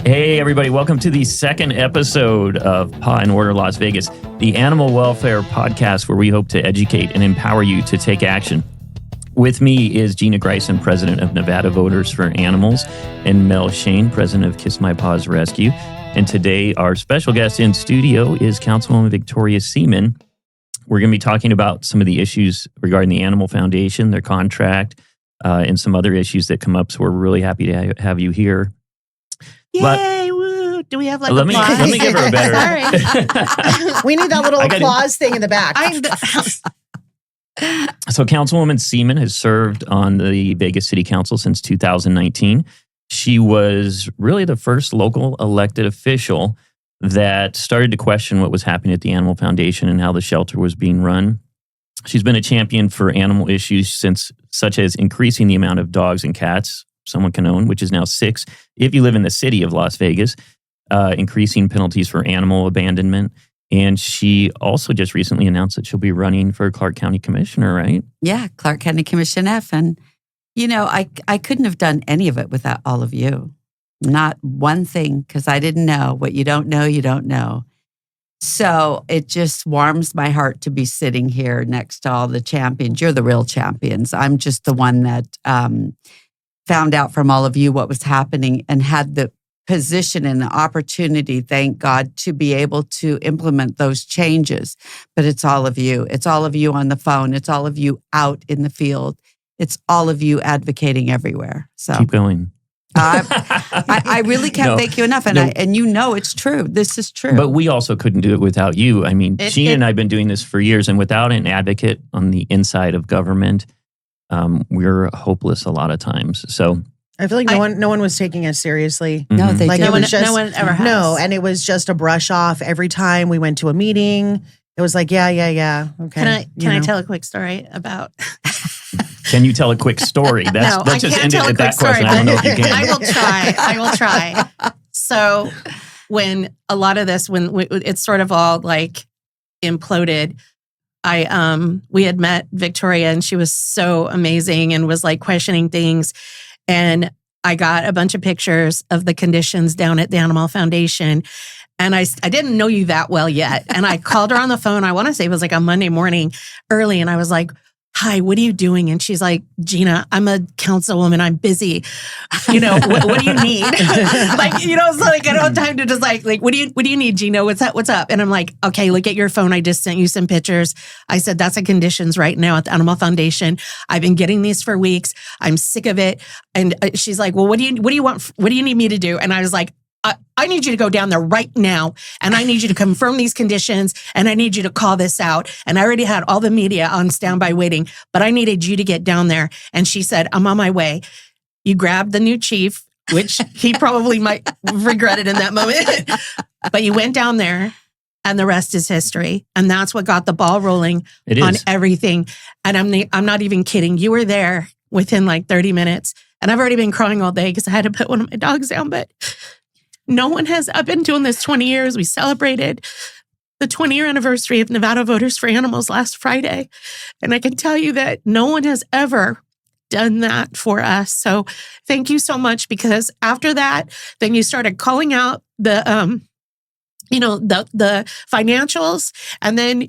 Hey, everybody. Welcome to the second episode of Paw and Order Las Vegas, the animal welfare podcast where we hope to educate and empower you to take action. With me is Gina Greisen, president of Nevada Voters for Animals, and Mel Shane, president of Kiss My Paws Rescue. And today, our special guest in studio is Councilwoman Victoria Seaman. We're going to be talking about some of the issues regarding the Animal Foundation, their contract, and some other issues that come up. So we're really happy to have you here. Yay, woo. Do we have like let me give her a better. Sorry. We need that little applause thing in the back. So Councilwoman Seaman has served on the Vegas City Council since 2019. She was really the first local elected official that started to question what was happening at the Animal Foundation and how the shelter was being run. She's been a champion for animal issues such as increasing the amount of dogs and cats someone can own, which is now 6 if you live in the city of Las Vegas, increasing penalties for animal abandonment. And she also just recently announced that she'll be running for Clark County Commissioner, right? Yeah, Clark County Commission F. And, you know, I couldn't have done any of it without all of you. Not one thing, because I didn't know. What you don't know, you don't know. So it just warms my heart to be sitting here next to all the champions. You're the real champions. I'm just the one that found out from all of you what was happening and had the position and the opportunity, thank God, to be able to implement those changes. But it's all of you. It's all of you on the phone. It's all of you out in the field. It's all of you advocating everywhere. So keep going. I really can't thank you enough. And you know it's true. This is true. But we also couldn't do it without you. I mean, Gina and I have been doing this for years, and without an advocate on the inside of government, we're hopeless a lot of times. So I feel like no one was taking us seriously. No, they like didn't. no one ever has. No, and it was just a brush off every time we went to a meeting. It was like, yeah. Okay. Can I tell a quick story about? Can you tell a quick story? Let's just end it at that question. I don't know if you can. I will try. So when a lot of this, it's sort of all like imploded, we had met Victoria and she was so amazing and was like questioning things. And I got a bunch of pictures of the conditions down at the Animal Foundation. And I didn't know you that well yet. And I called her on the phone. I want to say it was like a Monday morning early. And I was like, hi, what are you doing? And she's like, Gina, I'm a councilwoman. I'm busy. You know, what do you need? Like, you know, so like I don't have time to just like, what do you need, Gina? What's up? And I'm like, okay, look at your phone. I just sent you some pictures. I said, that's the conditions right now at the Animal Foundation. I've been getting these for weeks. I'm sick of it. And she's like, well, what do you want? What do you need me to do? And I was like, I need you to go down there right now and I need you to confirm these conditions and I need you to call this out. And I already had all the media on standby waiting, but I needed you to get down there. And she said, I'm on my way. You grabbed the new chief, which he probably might regret it in that moment, but you went down there and the rest is history. And that's what got the ball rolling on everything. And I'm not even kidding. You were there within like 30 minutes and I've already been crying all day because I had to put one of my dogs down, but I've been doing this 20 years. We celebrated the 20-year anniversary of Nevada Voters for Animals last Friday. And I can tell you that no one has ever done that for us. So thank you so much, because after that, then you started calling out the financials. And then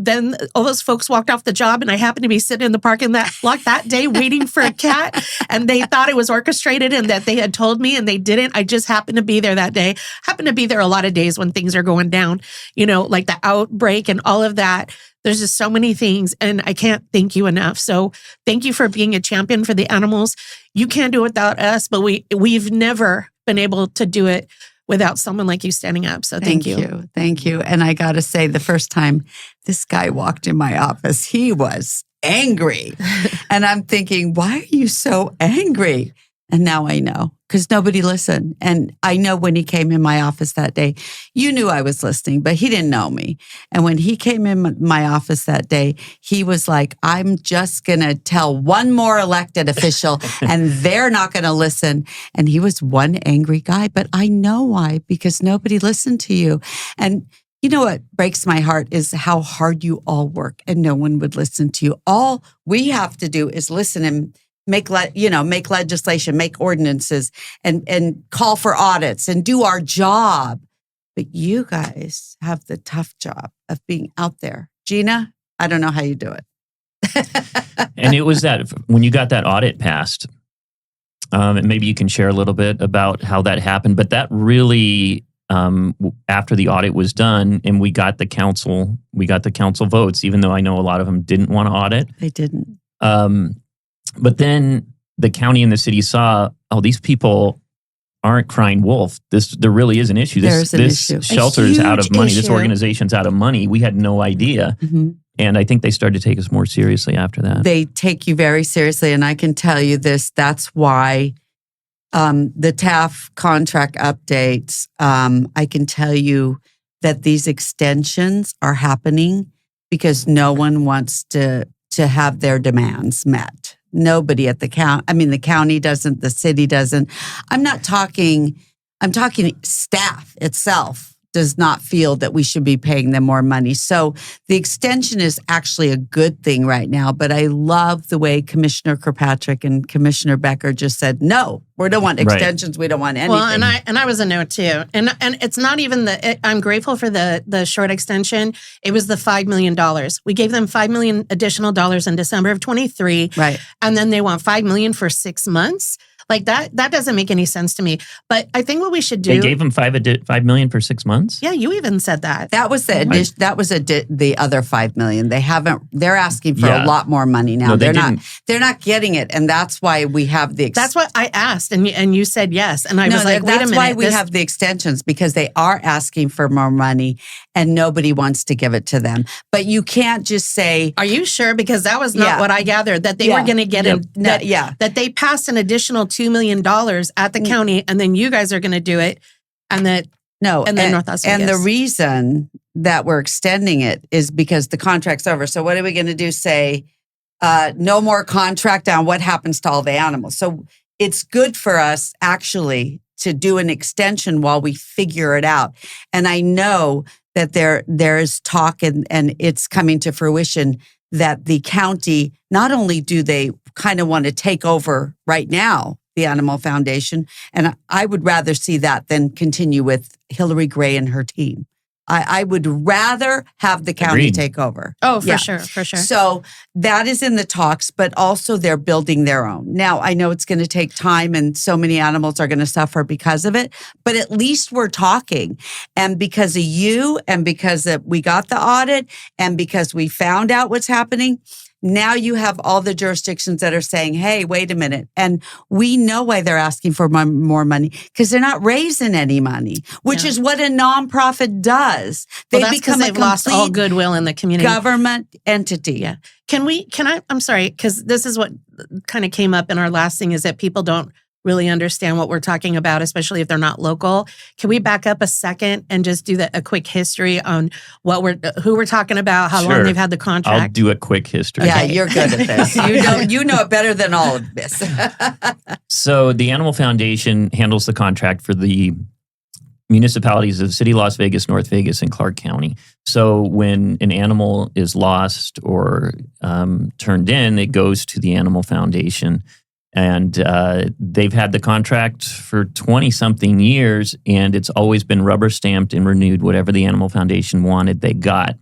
then all those folks walked off the job and I happened to be sitting in the parking lot that day waiting for a cat. And they thought it was orchestrated and that they had told me and they didn't. I just happened to be there that day. Happened to be there a lot of days when things are going down, like the outbreak and all of that. There's just so many things and I can't thank you enough. So thank you for being a champion for the animals. You can't do it without us, but we've never been able to do it without someone like you standing up. So thank you. Thank you. And I got to say, the first time this guy walked in my office, he was angry. And I'm thinking, why are you so angry? And now I know, because nobody listened. And I know when he came in my office that day, you knew I was listening, but he didn't know me. And when he came in my office that day, he was like, I'm just going to tell one more elected official and they're not going to listen. And he was one angry guy, but I know why, because nobody listened to you. And you know what breaks my heart is how hard you all work and no one would listen to you. All we have to do is listen make legislation, make ordinances, and call for audits and do our job. But you guys have the tough job of being out there. Gina, I don't know how you do it. And it was that when you got that audit passed, and maybe you can share a little bit about how that happened. But that really, after the audit was done, and we got the council votes, even though I know a lot of them didn't want to audit. They didn't. But then the county and the city saw, these people aren't crying wolf. There really is an issue. This issue. shelter is out of money. This issue. organization's out of money. We had no idea. Mm-hmm. And I think they started to take us more seriously after that. They take you very seriously. And I can tell you this, that's why the TAF contract updates, I can tell you that these extensions are happening because no one wants to have their demands met. Nobody at the county, the county doesn't, the city doesn't. I'm talking staff itself does not feel that we should be paying them more money. So the extension is actually a good thing right now, but I love the way Commissioner Kirkpatrick and Commissioner Becker just said, no, we don't want extensions. Right. We don't want anything. Well, and I was a no too. And it's not even I'm grateful for the short extension. It was the $5 million. We gave them $5 million additional dollars in December of 23. Right. And then they want $5 million for 6 months. Like that doesn't make any sense to me. But I think what we should do. They gave them $5 million for 6 months. Yeah, you even said that. That was the other $5 million. They haven't. They're asking for a lot more money now. No, they're not getting it, and that's why we have the. That's what I asked, and you said yes, and I was like, wait a minute. That's why we have the extensions, because they are asking for more money, and nobody wants to give it to them. But you can't just say, "Are you sure?" Because that was not what I gathered. That they were going to get that they passed an additional $2 million at the county, and then you guys are going to do it, and then North Las Vegas. And the reason that we're extending it is because the contract's over. So what are we going to do? Say no more contract on what happens to all the animals. So it's good for us actually to do an extension while we figure it out. And I know that there is talk and it's coming to fruition that the county, not only do they kind of want to take over right now, the Animal Foundation, and I would rather see that than continue with Hillary Gray and her team. I would rather have the county take over. Oh, for sure. So that is in the talks, but also they're building their own. Now, I know it's going to take time and so many animals are going to suffer because of it, but at least we're talking. And because of you and because we got the audit and because we found out what's happening, now you have all the jurisdictions that are saying, hey, wait a minute. And we know why they're asking for more money, because they're not raising any money, which is what a nonprofit does. They become they've lost all goodwill in the community. Government entity. Yeah. I'm sorry, because this is what kind of came up in our last thing, is that people don't really understand what we're talking about, especially if they're not local. Can we back up a second and just do a quick history on who we're talking about, how long they've had the contract? I'll do a quick history. Yeah, you're good at this. You know it better than all of this. So the Animal Foundation handles the contract for the municipalities of City, Las Vegas, North Vegas, and Clark County. So when an animal is lost or turned in, it goes to the Animal Foundation. And they've had the contract for 20-something years, and it's always been rubber stamped and renewed. Whatever the Animal Foundation wanted, they got.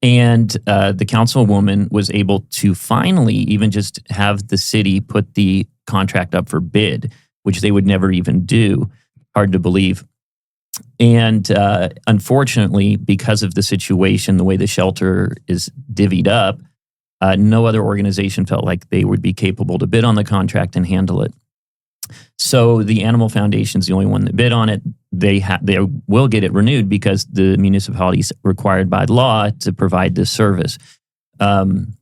And the councilwoman was able to finally even just have the city put the contract up for bid, which they would never even do. Hard to believe. And unfortunately, because of the situation, the way the shelter is divvied up, no other organization felt like they would be capable to bid on the contract and handle it. So the Animal Foundation is the only one that bid on it. They will get it renewed because the municipality is required by law to provide this service. And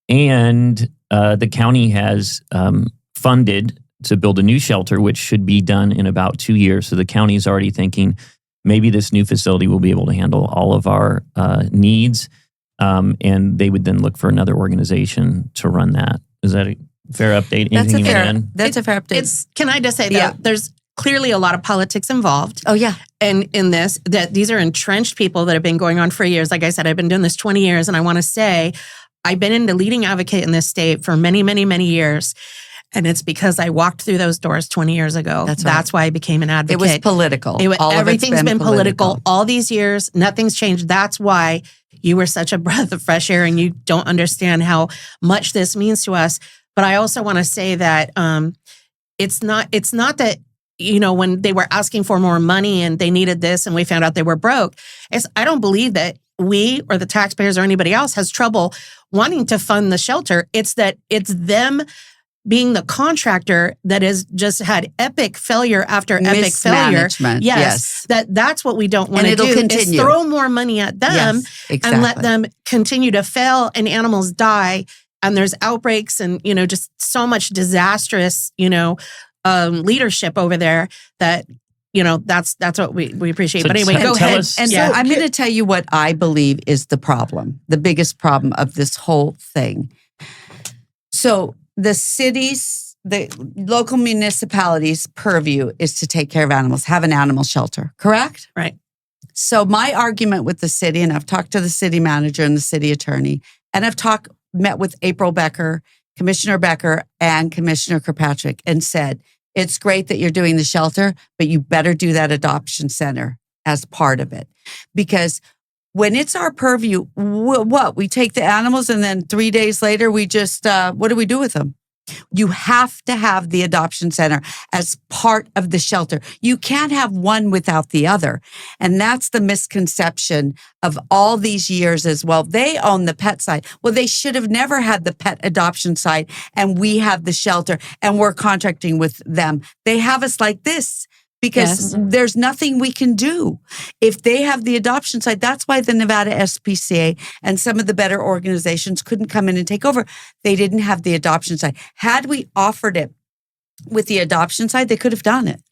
the county has funded to build a new shelter, which should be done in about 2 years. So the county is already thinking maybe this new facility will be able to handle all of our needs. And they would then look for another organization to run that. Is that a fair update? That's a fair update. Can I just say that there's clearly a lot of politics involved. Oh, yeah. And in this, that these are entrenched people that have been going on for years. Like I said, I've been doing this 20 years, and I want to say I've been the leading advocate in this state for many, many, many years. And it's because I walked through those doors 20 years ago. That's why I became an advocate. It was political. Everything's been political all these years. Nothing's changed. That's why you were such a breath of fresh air and you don't understand how much this means to us. But I also want to say that it's not that, when they were asking for more money and they needed this and we found out they were broke, I don't believe that we or the taxpayers or anybody else has trouble wanting to fund the shelter. It's that it's them being the contractor that has just had epic failure after epic failure. Yes. That's what we don't want to do. Is throw more money at them and let them continue to fail and animals die. And there's outbreaks and, just so much disastrous, leadership over there that, that's what we appreciate. But anyway, go ahead. So I'm going to tell you what I believe is the problem, the biggest problem of this whole thing. So the cities, the local municipalities' purview is to take care of animals, have an animal shelter, correct? Right. So my argument with the city, and I've talked to the city manager and the city attorney, and I've met with April Becker, Commissioner Becker, and Commissioner Kirkpatrick, and said, it's great that you're doing the shelter, but you better do that adoption center as part of it. Because when it's our purview, we take the animals and then 3 days later, we just, what do we do with them? You have to have the adoption center as part of the shelter. You can't have one without the other. And that's the misconception of all these years as well. They own the pet side. Well, they should have never had the pet adoption side and we have the shelter and we're contracting with them. They have us like this. Because there's nothing we can do. If they have the adoption side, that's why the Nevada SPCA and some of the better organizations couldn't come in and take over. They didn't have the adoption side. Had we offered it with the adoption side, they could have done it.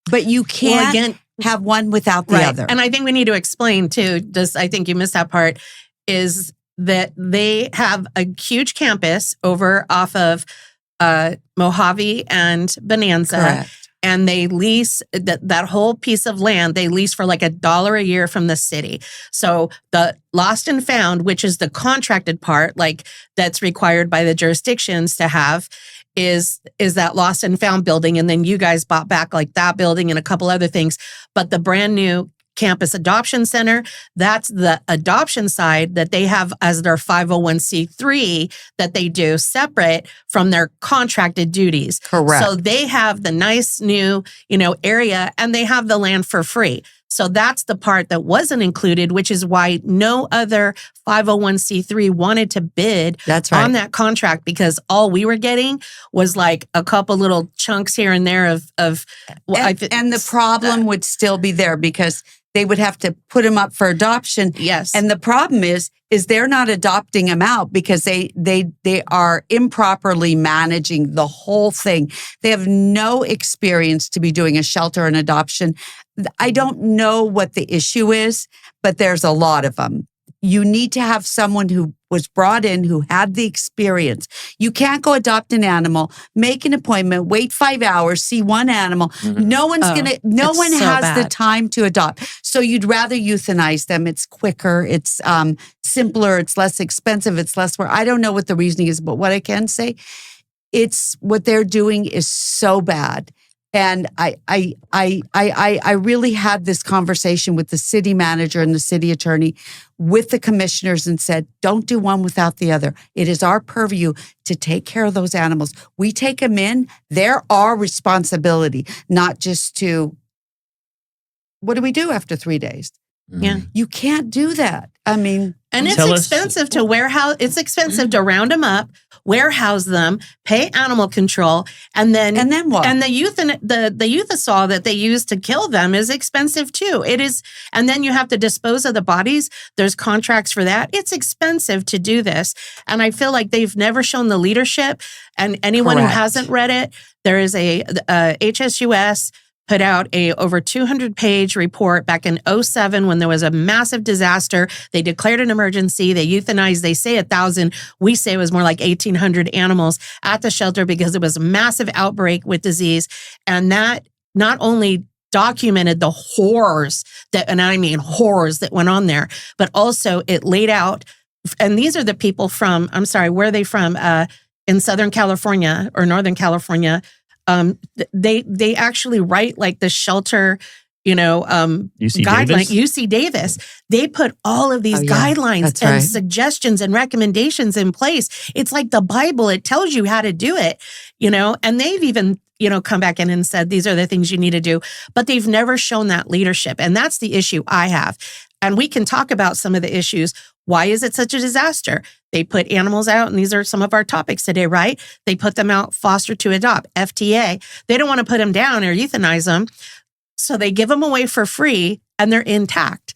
But you can't have one without the other. And I think we need to explain too, I think you missed that part, is that they have a huge campus over off of Mojave and Bonanza. Correct. And they lease that whole piece of land, they lease for like $1 a year from the city. So the lost and found, which is the contracted part, like that's required by the jurisdictions to have, is that lost and found building. And then you guys bought back like that building and a couple other things. But the brand new campus adoption center, that's the adoption side that they have as their 501c3 that they do separate from their contracted duties. Correct. So they have the nice new, area and they have the land for free. So that's the part that wasn't included, which is why no other 501c3 wanted to bid on that contract, because all we were getting was like a couple little chunks here and there of and the problem would still be there because they would have to put them up for adoption. Yes. And the problem is they're not adopting them out because they are improperly managing the whole thing. They have no experience to be doing a shelter and adoption. I don't know what the issue is, but there's a lot of them. You need to have someone who was brought in, who had the experience. You can't go adopt an animal, make an appointment, wait 5 hours, see one animal. Mm-hmm. No one has the time to adopt. So you'd rather euthanize them. It's quicker. It's simpler. It's less expensive. It's less work. I don't know what the reasoning is, but what I can say, it's what they're doing is so bad. And I really had this conversation with the city manager and the city attorney, with the commissioners, and said, don't do one without the other. It is our purview to take care of those animals. We take them in. They're our responsibility, not just to, what do we do after 3 days? Yeah. You can't do that. I mean, and it's expensive to warehouse. It's expensive to round them up, warehouse them, pay animal control, and then what? And the euthasol that they use to kill them is expensive too. It is, and then you have to dispose of the bodies. There's contracts for that. It's expensive to do this, and I feel like they've never shown the leadership. And anyone who hasn't read it, there is a HSUS put out a over 200-page report back in 2007 when there was a massive disaster. They declared an emergency. They euthanized, they say 1,000. We say it was more like 1,800 animals at the shelter because it was a massive outbreak with disease. And that not only documented the horrors that, and I mean horrors that went on there, but also it laid out and these are the people from, I'm sorry, where are they from? In Southern California or Northern California. They actually write like the shelter, UC guideline, Davis? UC Davis. They put all of these guidelines That's and right. suggestions and recommendations in place. It's like the Bible. It tells you how to do it, and they've even, come back in and said, these are the things you need to do, but they've never shown that leadership. And that's the issue I have. And we can talk about some of the issues. Why is it such a disaster? They put animals out, and these are some of our topics today, right? They put them out, foster to adopt, FTA. They don't want to put them down or euthanize them. So they give them away for free, and they're intact.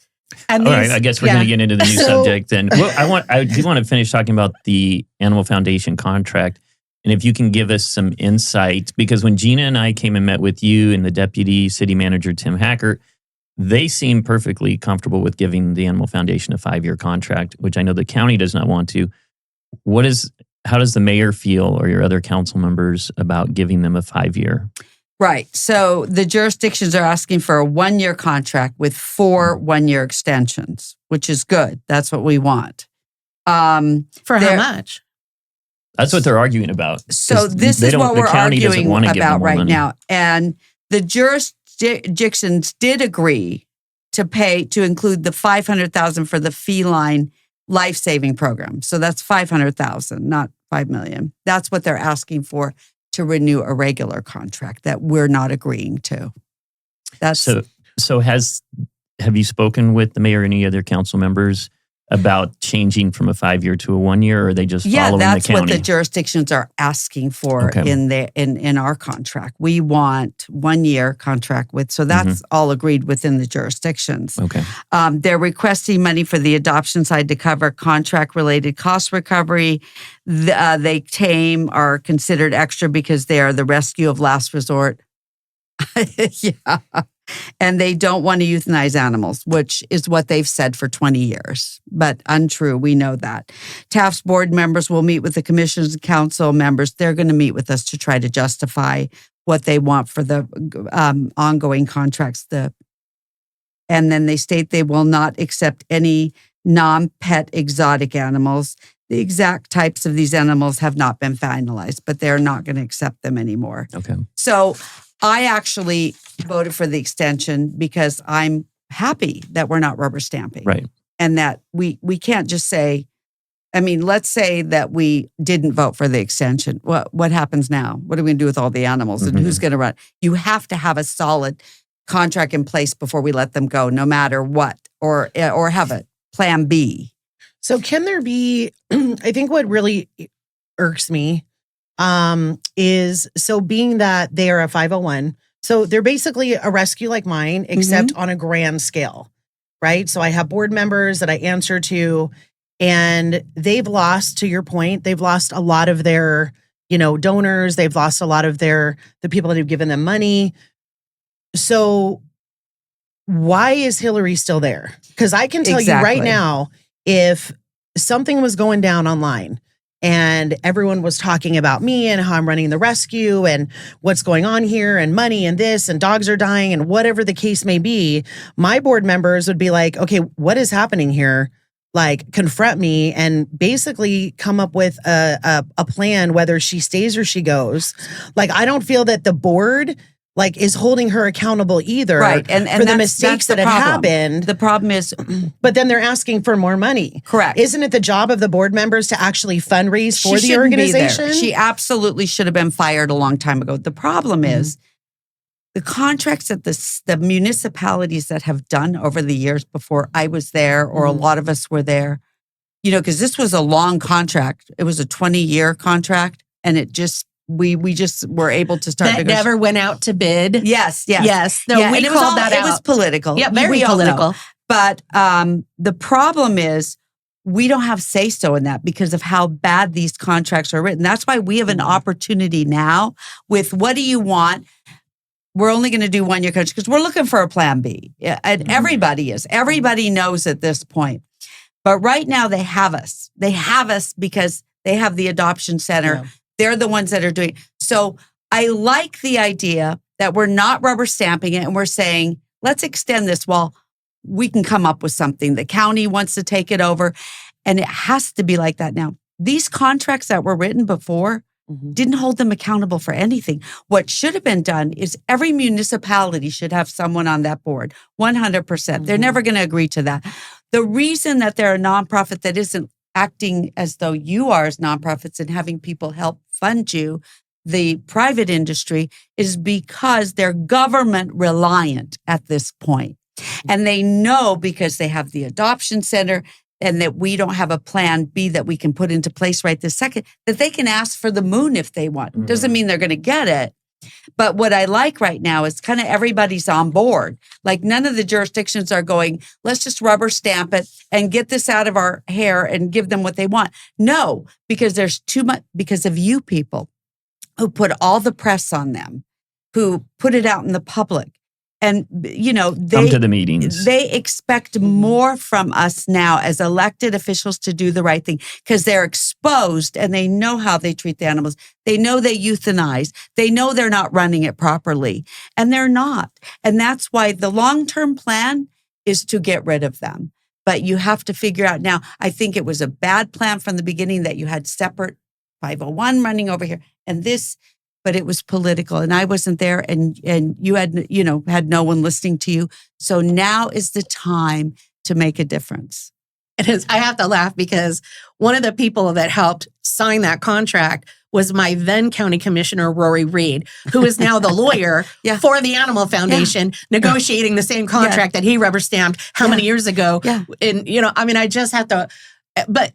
And All right, I guess we're going to get into the new subject then. Well, I do want to finish talking about the Animal Foundation contract. And if you can give us some insight, because when Gina and I came and met with you and the deputy city manager, Tim Hackert, they seem perfectly comfortable with giving the Animal Foundation a 5-year contract, which I know the county does not want to. How does the mayor feel or your other council members about giving them a 5-year? Right. So the jurisdictions are asking for a 1-year contract with 4 1-year extensions, which is good. That's what we want. For how much? That's what they're arguing about. So this is what we're arguing about right money. now. And the jurisdictions did agree to include the $500,000 for the feline life-saving program. So that's $500,000, not $5 million. That's what they're asking for to renew a regular contract that we're not agreeing to. That's so have you spoken with the mayor or any other council members about changing from a 5-year to a 1-year, or are they just following the county? Yeah, that's what the jurisdictions are asking for in our contract. We want 1-year contract so that's all agreed within the jurisdictions. Okay. They're requesting money for the adoption side to cover contract-related cost recovery. They are considered extra because they are the rescue of last resort. Yeah. And they don't want to euthanize animals, which is what they've said for 20 years, but untrue. We know that. TAF's board members will meet with the commissioners and council members. They're going to meet with us to try to justify what they want for the ongoing contracts. And then they state they will not accept any non-pet exotic animals. The exact types of these animals have not been finalized, but they're not going to accept them anymore. Okay. So I actually voted for the extension because I'm happy that we're not rubber stamping. Right. And that we can't just say, let's say that we didn't vote for the extension. What happens now? What are we going to do with all the animals and who's going to run? You have to have a solid contract in place before we let them go, no matter what, or have a plan B. So can there be, I think what really irks me is being that they are a 501, so they're basically a rescue like mine, except on a grand scale, right? So I have board members that I answer to, and they've lost, to your point, they've lost a lot of their, donors. They've lost a lot of the people that have given them money. So why is Hillary still there? Because I can tell you right now, if something was going down online, and everyone was talking about me and how I'm running the rescue and what's going on here and money and this and dogs are dying and whatever the case may be, my board members would be like, okay, what is happening here? Like, confront me and basically come up with a plan, whether she stays or she goes. Like, I don't feel that the board is holding her accountable either, right? And for the mistakes that have happened. The problem is, but then they're asking for more money. Correct. Isn't it the job of the board members to actually fundraise for the organization? She absolutely should have been fired a long time ago. The problem is the contracts that the municipalities that have done over the years before I was there, or a lot of us were there, because this was a long contract. It was a 20-year contract, and it just. We just were able to start. That never went out to bid. Yes. No, we called that out. It was political. Yeah, very political. But the problem is we don't have say-so in that because of how bad these contracts are written. That's why we have an opportunity now with what do you want? We're only going to do 1-year contracts because we're looking for a plan B. And everybody is. Everybody knows at this point. But right now they have us. They have us because they have the adoption center. Yeah. They're the ones that are doing. So I like the idea that we're not rubber stamping it and we're saying, let's extend this while we can come up with something. The county wants to take it over. And it has to be like that now. These contracts that were written before didn't hold them accountable for anything. What should have been done is every municipality should have someone on that board, 100%. They're never going to agree to that. The reason that they're a nonprofit that isn't acting as though you are as nonprofits and having people help fund you, the private industry, is because they're government reliant at this point. And they know, because they have the adoption center and that we don't have a plan B that we can put into place right this second, that they can ask for the moon if they want. Doesn't mean they're going to get it. But what I like right now is kind of everybody's on board. Like none of the jurisdictions are going, let's just rubber stamp it and get this out of our hair and give them what they want. No, because there's too much, because of you people who put all the press on them, who put it out in the public. And, you know, come to the meetings. They expect more from us now as elected officials to do the right thing because they're exposed and they know how they treat the animals. They know they euthanize. They know they're not running it properly, and they're not. And that's why the long-term plan is to get rid of them. But you have to figure out now, I think it was a bad plan from the beginning that you had separate 501 running over here and this, but it was political and I wasn't there and you had no one listening to you. So now is the time to make a difference. It is. I have to laugh because one of the people that helped sign that contract was my then county commissioner, Rory Reed, who is now the lawyer for the Animal Foundation, negotiating the same contract that he rubber stamped how many years ago. Yeah. And, I just have to...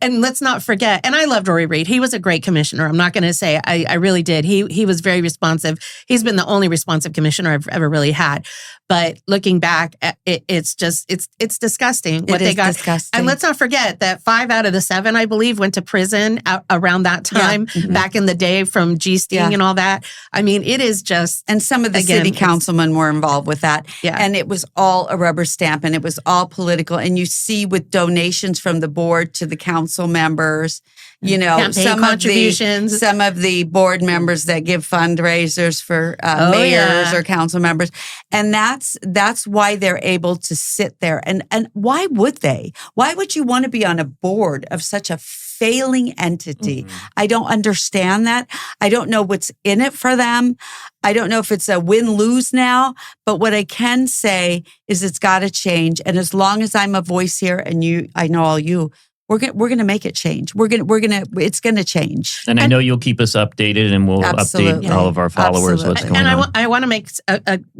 and let's not forget, and I loved Rory Reed. He was a great commissioner. I'm not going to say I really did. He was very responsive. He's been the only responsive commissioner I've ever really had. But looking back, it's disgusting what they got. Disgusting. And let's not forget that 5 out of the 7, I believe, went to prison around that time back in the day from G-Sting and all that. I mean, it is just... And some of the city councilmen were involved with that. Yeah. And it was all a rubber stamp and it was all political. And you see with donations from the board to the council members, campaign contributions. Some of the board members that give fundraisers for mayors or council members. And that's why they're able to sit there. And why would they? Why would you want to be on a board of such a failing entity? I don't understand that. I don't know what's in it for them. I don't know if it's a win-lose now, but what I can say is it's got to change. And as long as I'm a voice here and I know all you, we're going to make it change. It's going to change. And I know you'll keep us updated and we'll update all of our followers what's going on. And I want to make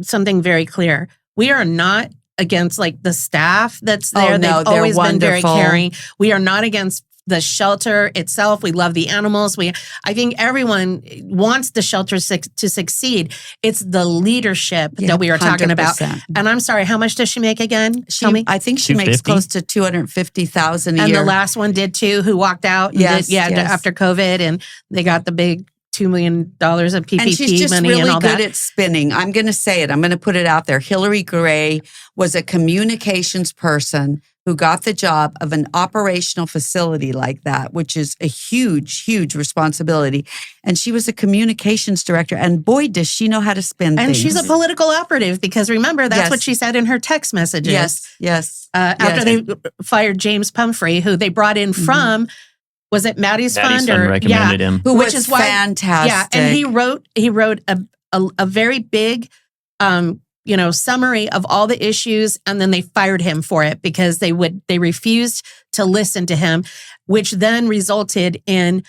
something very clear. We are not against the staff that's there. They've always been very caring. We are not against the shelter itself. We love the animals. I think everyone wants the shelter to succeed. It's the leadership that we are talking 100%. About. And I'm sorry, how much does she make again? Tell me. I think she makes close to $250,000 a year. And the last one did too, who walked out. After COVID, and they got the big $2 million of PPP and she's just money really and all good that. At spinning. I'm going to say it. I'm going to put it out there. Hillary Gray was a communications person who got the job of an operational facility like that, which is a huge, huge responsibility. And she was a communications director. And boy, does she know how to spin things. And she's a political operative because remember, that's what she said in her text messages. Yes. After they fired James Pumphrey, who they brought in from... Was it Maddie's Fund? Recommended him. Which is fantastic. Yeah, and he wrote a very big, summary of all the issues, and then they fired him for it because they refused to listen to him, which then resulted in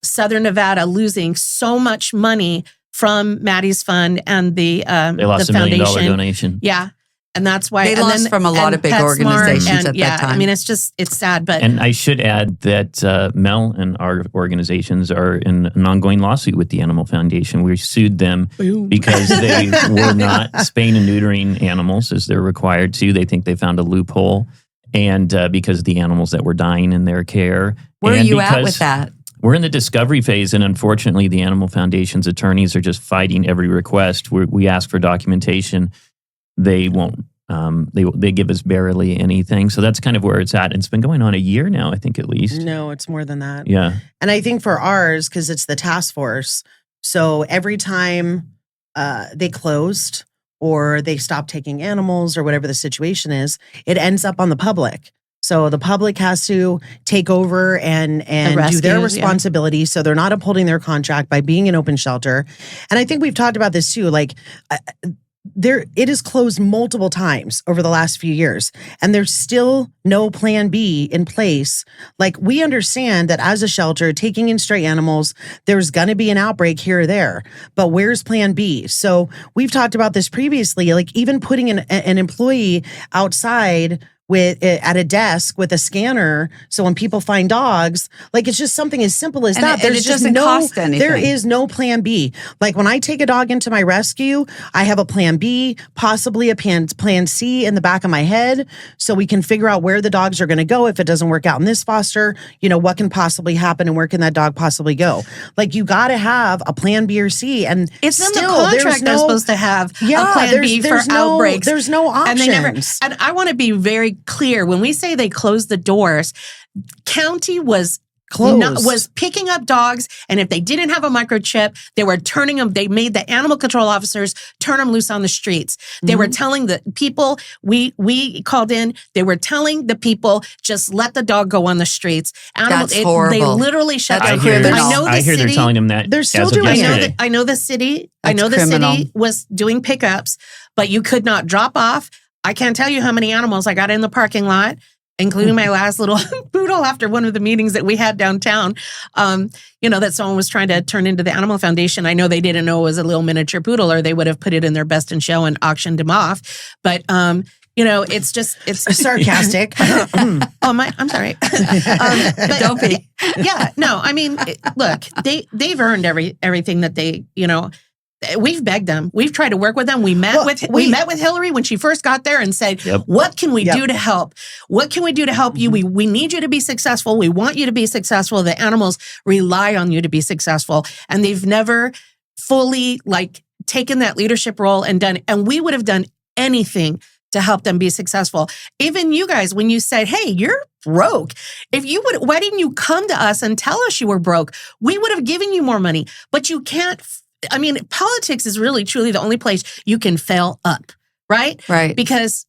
Southern Nevada losing so much money from Maddie's Fund and they lost the $1 million foundation. Donation. Yeah. And that's why they lost from a lot of big organizations at that time. I mean, it's sad. But and I should add that Mel and our organizations are in an ongoing lawsuit with the Animal Foundation. We sued them because they were not spaying and neutering animals as they're required to. They think they found a loophole, and because of the animals that were dying in their care. Where are you at with that? We're in the discovery phase, and unfortunately, the Animal Foundation's attorneys are just fighting every request. We ask for documentation. They won't. They give us barely anything. So that's kind of where it's at. And it's been going on a year now, I think, at least. No, it's more than that. Yeah. And I think for ours, because it's the task force, so every time they closed or they stopped taking animals or whatever the situation is, it ends up on the public. So the public has to take over and do their responsibility. So they're not upholding their contract by being an open shelter. And I think we've talked about this too. Like it is closed multiple times over the last few years, and there's still no plan B in place. Like, we understand that as a shelter, taking in stray animals, there's going to be an outbreak here or there, but where's plan B? So we've talked about this previously, like even putting an employee outside at a desk with a scanner, so when people find dogs, like, it's just something as simple as that. There's just no cost anything. There is no plan B. Like, when I take a dog into my rescue, I have a plan B, possibly a plan C in the back of my head, so we can figure out where the dogs are going to go if it doesn't work out in this foster. What can possibly happen and where can that dog possibly go? Like, you got to have a plan B or C, and it's in the contract. They're supposed to have a plan B for outbreaks. There's no options. And I want to be very clear. When we say they closed the doors, county was picking up dogs, and if they didn't have a microchip, they were turning them. They made the animal control officers turn them loose on the streets. They were telling the people, we called in, they were telling the people, just let the dog go on the streets. That's horrible. They literally shut down. I hear they're telling them that. They're still doing it. I know the city. That's criminal. City was doing pickups, but you could not drop off. I can't tell you how many animals I got in the parking lot, including my last little poodle after one of the meetings that we had downtown, that someone was trying to turn into the Animal Foundation. I know they didn't know it was a little miniature poodle, or they would have put it in their best in show and auctioned him off. But, it's sarcastic. I'm sorry. But, don't be. Yeah, no, I mean, look, they've earned everything that they, we've begged them. We've tried to work with them. We met with Hillary when she first got there and said, what can we do to help? What can we do to help you? We need you to be successful. We want you to be successful. The animals rely on you to be successful. And they've never fully taken that leadership role and done it. And we would have done anything to help them be successful. Even you guys, when you said, hey, you're broke. Why didn't you come to us and tell us you were broke? We would have given you more money, but you can't. I mean, politics is really, truly the only place you can fail up, right? Right. Because,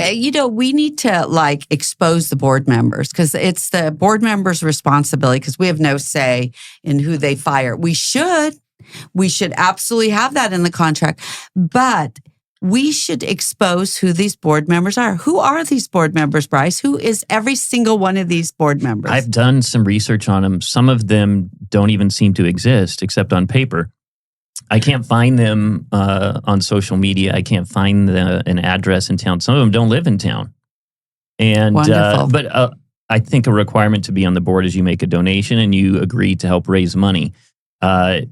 we need to expose the board members, because it's the board members' responsibility, because we have no say in who they fire. We should absolutely have that in the contract, but we should expose who these board members are. Who are these board members, Bryce? Who is every single one of these board members? I've done some research on them. Some of them don't even seem to exist except on paper. I can't find them on social media. I can't find an address in town. Some of them don't live in town. And but I think a requirement to be on the board is you make a donation and you agree to help raise money. That's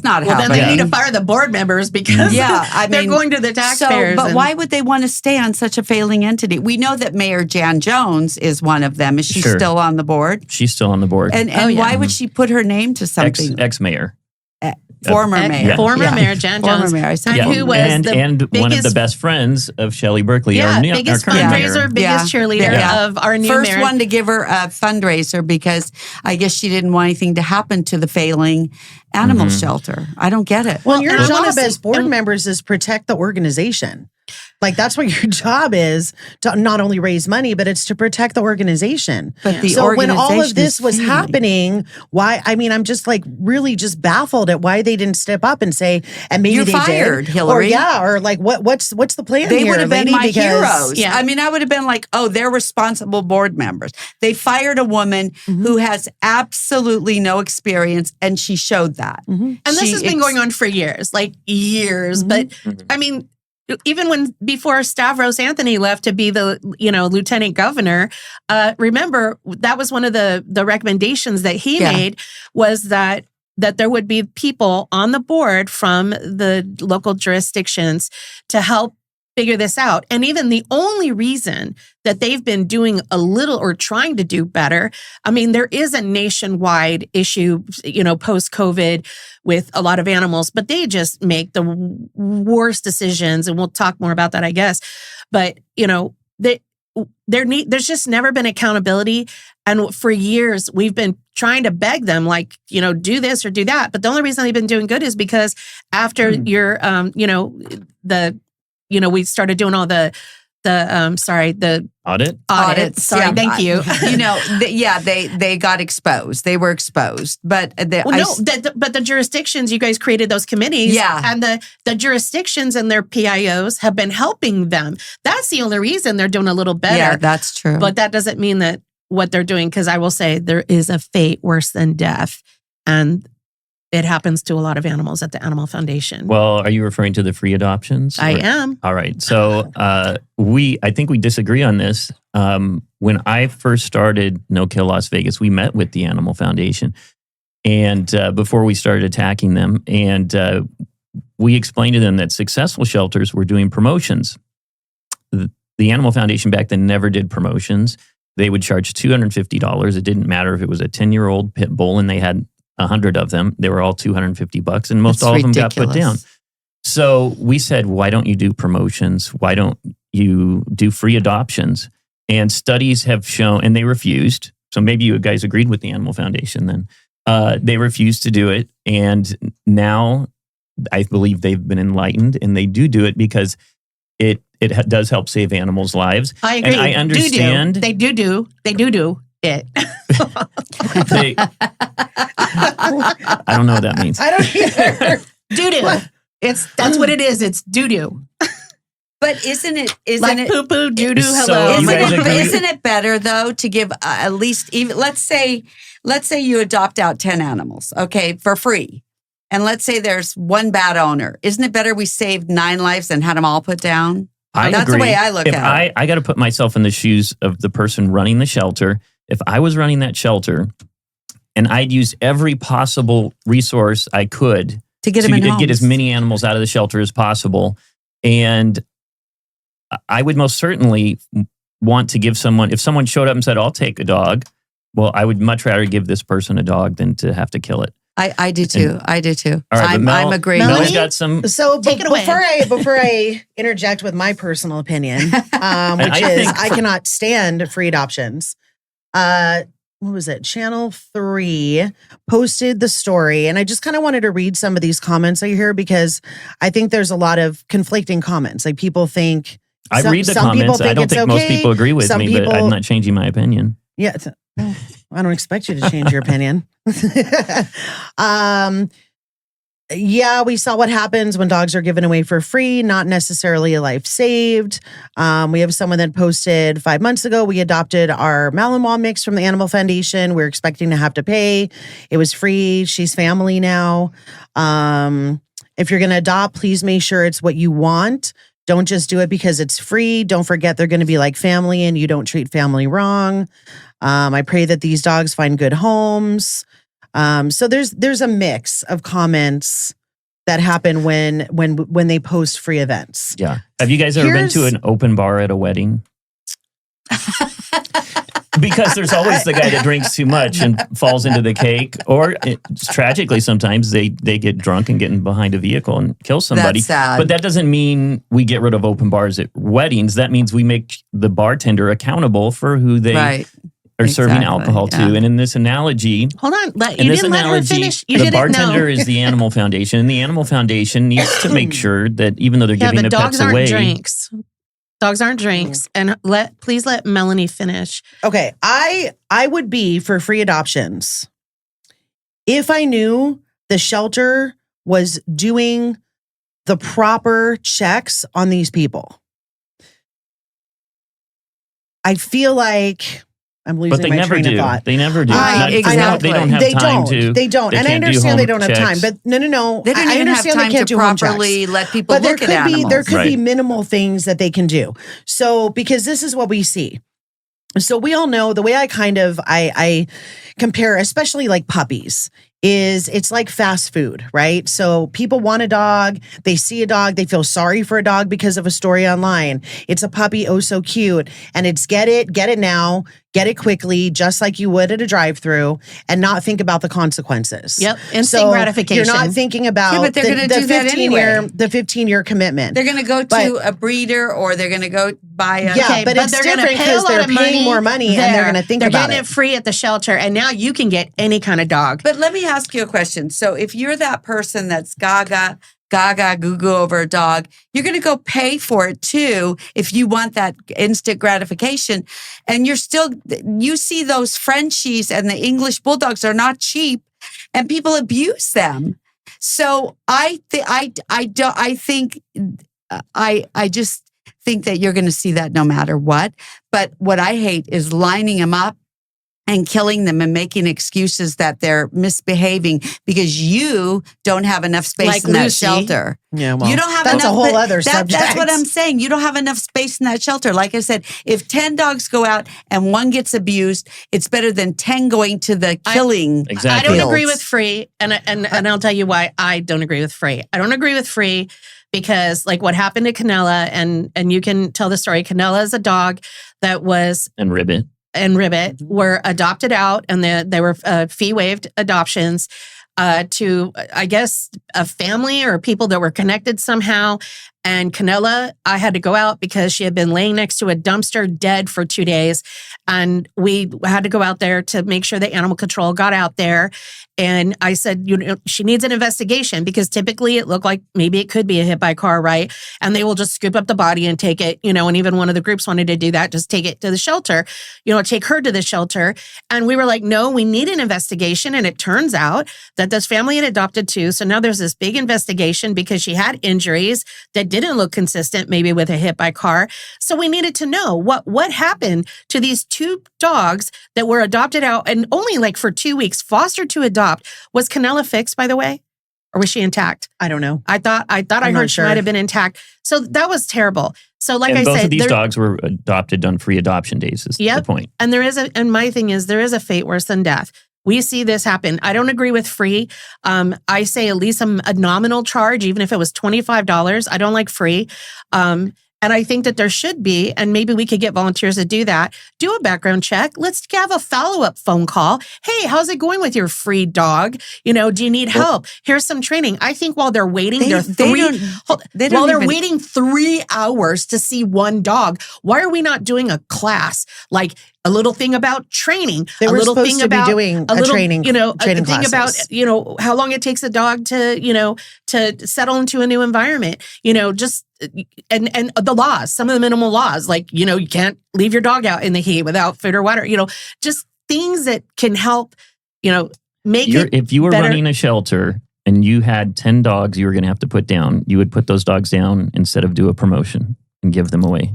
not happening. Then they need to fire the board members because they're going to the taxpayers. But why would they want to stay on such a failing entity? We know that Mayor Jan Jones is one of them. Is she still on the board? She's still on the board. And why would she put her name to something? Ex-mayor. Former mayor. Former mayor, Jan Jones. Former mayor. Who was and one of the best friends of Shelley Berkeley, our biggest current fundraiser, mayor. biggest cheerleader of our new First mayor. one to give her a fundraiser because I guess she didn't want anything to happen to the failing animal shelter. I don't get it. Well, your job as board members is protect the organization. That's what your job is, to not only raise money, but it's to protect the organization. But the so when all of this was failing. happening, why? I mean, I'm just really just baffled at why they didn't step up and say, and maybe You're they fired, did. Hillary. Or what's the plan They here? would have been my heroes. Yeah. I mean, I would have been like, oh, they're responsible board members. They fired a woman who has absolutely no experience, and she showed that. And this has been going on for years. But I mean, even before Stavros Anthony left to be the lieutenant governor, remember that was one of the recommendations that he made was that there would be people on the board from the local jurisdictions to help figure this out. And even the only reason that they've been doing a little or trying to do better, I mean, there is a nationwide issue, post-COVID with a lot of animals, but they just make the worst decisions. And we'll talk more about that, I guess. But, there's just never been accountability. And for years, we've been trying to beg them, do this or do that. But the only reason they've been doing good is because after we started doing all the the Audit? audit. Sorry, Yeah, thank you. They got exposed. They were exposed, but but the jurisdictions, you guys created those committees, and the jurisdictions and their PIOs have been helping them. That's the only reason they're doing a little better. Yeah, that's true. But that doesn't mean that what they're doing, because I will say there is a fate worse than death, and it happens to a lot of animals at the Animal Foundation. Well, are you referring to the free adoptions? I am. All right. So I think we disagree on this. When I first started No Kill Las Vegas, we met with the Animal Foundation, and before we started attacking them, and we explained to them that successful shelters were doing promotions. The Animal Foundation back then never did promotions. They would charge $250. It didn't matter if it was a 10-year-old pit bull and they had 100 of them. They were all $250, and most all of them got put down. So we said, why don't you do promotions? Why don't you do free adoptions? And studies have shown, and they refused. So maybe you guys agreed with the Animal Foundation then. They refused to do it. And now I believe they've been enlightened, and they do it because it does help save animals' lives. I agree. And I understand. They do it. I don't know what that means. I don't either. Doo-doo. That's what it is. It's doo-doo. But isn't it like poo-poo, doo-doo, So hello. Isn't it better though to give at least even let's say you adopt out 10 animals, okay, for free. And let's say there's one bad owner. Isn't it better we saved 9 lives than had them all put down? That's agree. the way I look at it. I got to put myself in the shoes of the person running the shelter. If I was running that shelter and I'd use every possible resource I could to get as many animals out of the shelter as possible, and I would most certainly want to give someone, if someone showed up and said, I'll take a dog, well, I would much rather give this person a dog than to have to kill it. I do too. I do too. All right, I'm agreeing. Mel's got some. So Take it away. before I interject with my personal opinion, I cannot stand free adoptions. What was it? Channel 3 posted the story, and I just kind of wanted to read some of these comments I hear because I think there's a lot of conflicting comments. Like people think I read the comments. I don't think most people agree with me, but I'm not changing my opinion. Yeah, I don't expect you to change your opinion. Yeah, we saw what happens when dogs are given away for free, not necessarily a life saved. We have someone that posted 5 months ago, we adopted our Malinois mix from the Animal Foundation. We're expecting to have to pay. It was free. She's family now. If you're going to adopt, please make sure it's what you want. Don't just do it because it's free. Don't forget they're going to be like family and you don't treat family wrong. I pray that these dogs find good homes. So there's a mix of comments that happen when they post free events. Yeah. Have you guys ever been to an open bar at a wedding? Because there's always the guy that drinks too much and falls into the cake. Or tragically, sometimes they get drunk and get in behind a vehicle and kill somebody. That's sad. But that doesn't mean we get rid of open bars at weddings. That means we make the bartender accountable for who they are serving alcohol to. And in this analogy, hold on, you didn't let her finish. The bartender is the Animal Foundation, and the Animal Foundation needs to make sure that even though they're giving the pets away, dogs aren't drinks. And please let Melanie finish. Okay, I would be for free adoptions if I knew the shelter was doing the proper checks on these people. I feel like I'm losing my train of thought. They never do. Exactly. They don't have time to. They don't. And I understand they don't have time. But no. They don't even have time to properly let people look at animals. There could be minimal things that they can do. So, because this is what we see. So we all know the way I compare, especially like puppies, is it's like fast food, right? So people want a dog, they see a dog, they feel sorry for a dog because of a story online. It's a puppy, oh so cute, and it's get it now, get it quickly, just like you would at a drive-through, and not think about the consequences. Yep, instant gratification. You're not thinking about but they're going to do that anyway. The 15-year commitment. They're going to go to a breeder or they're going to go buy a... Yeah, but it's different because they're paying more money and they're going to think about it. They're getting it free at the shelter, and now you can get any kind of dog. But let me ask you a question. So if you're that person that's gaga gaga goo goo over a dog, you're going to go pay for it too if you want that instant gratification. And you see those Frenchies and the English bulldogs are not cheap, and people abuse them. So I just think that you're going to see that no matter what. But what I hate is lining them up and killing them and making excuses that they're misbehaving because you don't have enough space Like in that Lucy. shelter. Yeah, well, You don't have that's enough, a whole but other subject. That's what I'm saying. You don't have enough space in that shelter. Like I said, if 10 dogs go out and one gets abused, it's better than 10 going to the killing. Exactly. I don't agree with free, and I'll tell you why I don't agree with free. I don't agree with free because, like, what happened to Canella, and you can tell the story. Canella is a dog that was And Ribbit. were adopted out, and they were fee waived adoptions to, I guess, a family or people that were connected somehow. And Canella, I had to go out because she had been laying next to a dumpster dead for 2 days. And we had to go out there to make sure the animal control got out there. And I said, she needs an investigation because typically it looked like maybe it could be a hit by car, right? And they will just scoop up the body and take it, and even one of the groups wanted to do that, just take it to the shelter, take her to the shelter. And we were like, no, we need an investigation. And it turns out that this family had adopted two. So now there's this big investigation because she had injuries that didn't look consistent, maybe with a hit by car. So we needed to know what happened to these two dogs that were adopted out and only like for 2 weeks, fostered to adopt. Was Canella fixed, by the way? Or was she intact? I don't know. I thought I heard she might have been intact. So that was terrible. So like I both said, of these dogs were adopted on free adoption days is the point. And and my thing is there is a fate worse than death. We see this happen. I don't agree with free. I say at least a nominal charge, even if it was $25. I don't like free. And I think that there should be, and maybe we could get volunteers to do that, do a background check. Let's have a follow-up phone call. Hey, how's it going with your free dog? Do you need help? Here's some training. I think while they're waiting, waiting 3 hours to see one dog, why are we not doing a class? Like a little thing about training. They were little supposed thing to about be doing a training, training classes. thing about, how long it takes a dog to, to settle into a new environment, just, and the laws, some of the minimal laws, like, you can't leave your dog out in the heat without food or water, just things that can help, make it If you were better. running a shelter and you had 10 dogs you were going to have to put down, you would put those dogs down instead of do a promotion and give them away.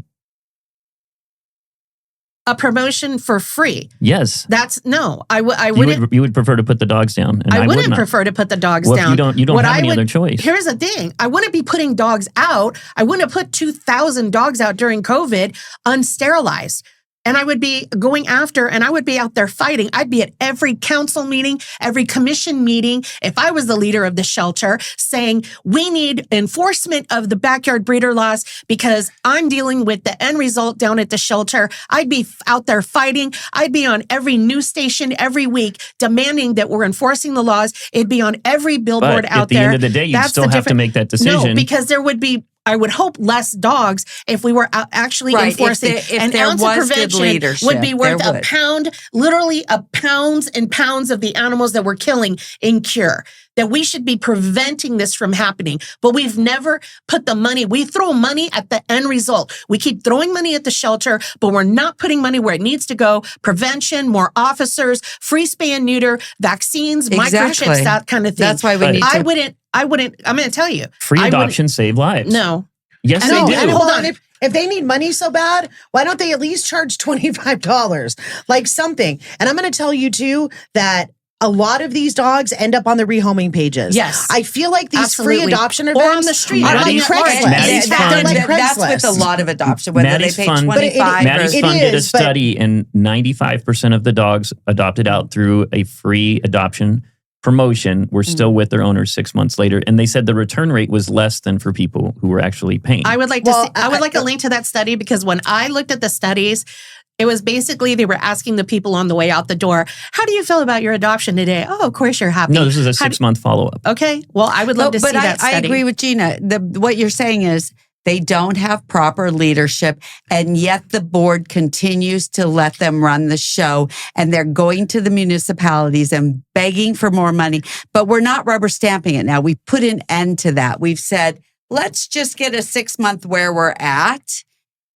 A promotion for free. Yes. That's no. I wouldn't. You would prefer to put the dogs down, and I would wouldn't not. prefer to put the dogs Well, down. you don't have any other choice. Here's the thing. I wouldn't be putting dogs out. I wouldn't have put 2,000 dogs out during COVID unsterilized. And I would be going after, and I would be out there fighting. I'd be at every council meeting, every commission meeting, if I was the leader of the shelter, saying we need enforcement of the backyard breeder laws because I'm dealing with the end result down at the shelter. I'd be out there fighting. I'd be on every news station every week demanding that we're enforcing the laws. It'd be on every billboard But out at the there. end of the day, you That's still the have to make that decision. No, because there would be, I would hope, less dogs if we were actually enforcing. If an there ounce was of good prevention leadership, would be worth there a would. pound, literally a pounds and pounds of the animals that we're killing in cure. That we should be preventing this from happening. But we've never put the money. We throw money at the end result. We keep throwing money at the shelter, but we're not putting money where it needs to go. Prevention, more officers, free spay and neuter, vaccines, microchips, that kind of thing. That's why we But need I to. wouldn't, I'm going to tell you. Free I wouldn't- adoption save lives. No. Yes, And they no, do. and Hold Hold on. on. If they need money so bad, why don't they at least charge $25? Like something. And I'm going to tell you too that a lot of these dogs end up on the rehoming pages. Yes. I feel like these free Absolutely. adoption Or events on the street. are like Maddie's- Craigslist. Maddie's They're fund. like That's with Craigslist. a lot of adoption, whether Maddie's they pay fund- But it- 25 Maddie's It Fund did a is, but- study, and 95% of the dogs adopted out through a free adoption promotion were still with their owners 6 months later. And they said the return rate was less than for people who were actually paying. I would like to see, I would like a link to that study because when I looked at the studies, it was basically they were asking the people on the way out the door, how do you feel about your adoption today? Oh, of course you're happy. No, this is a How do- 6-month follow-up. Okay. Well, I would love to see that study. I agree with Gina. What you're saying is They don't have proper leadership, and yet the board continues to let them run the show, and they're going to the municipalities and begging for more money, but we're not rubber stamping it now. We've put an end to that. We've said, let's just get a 6-month where we're at,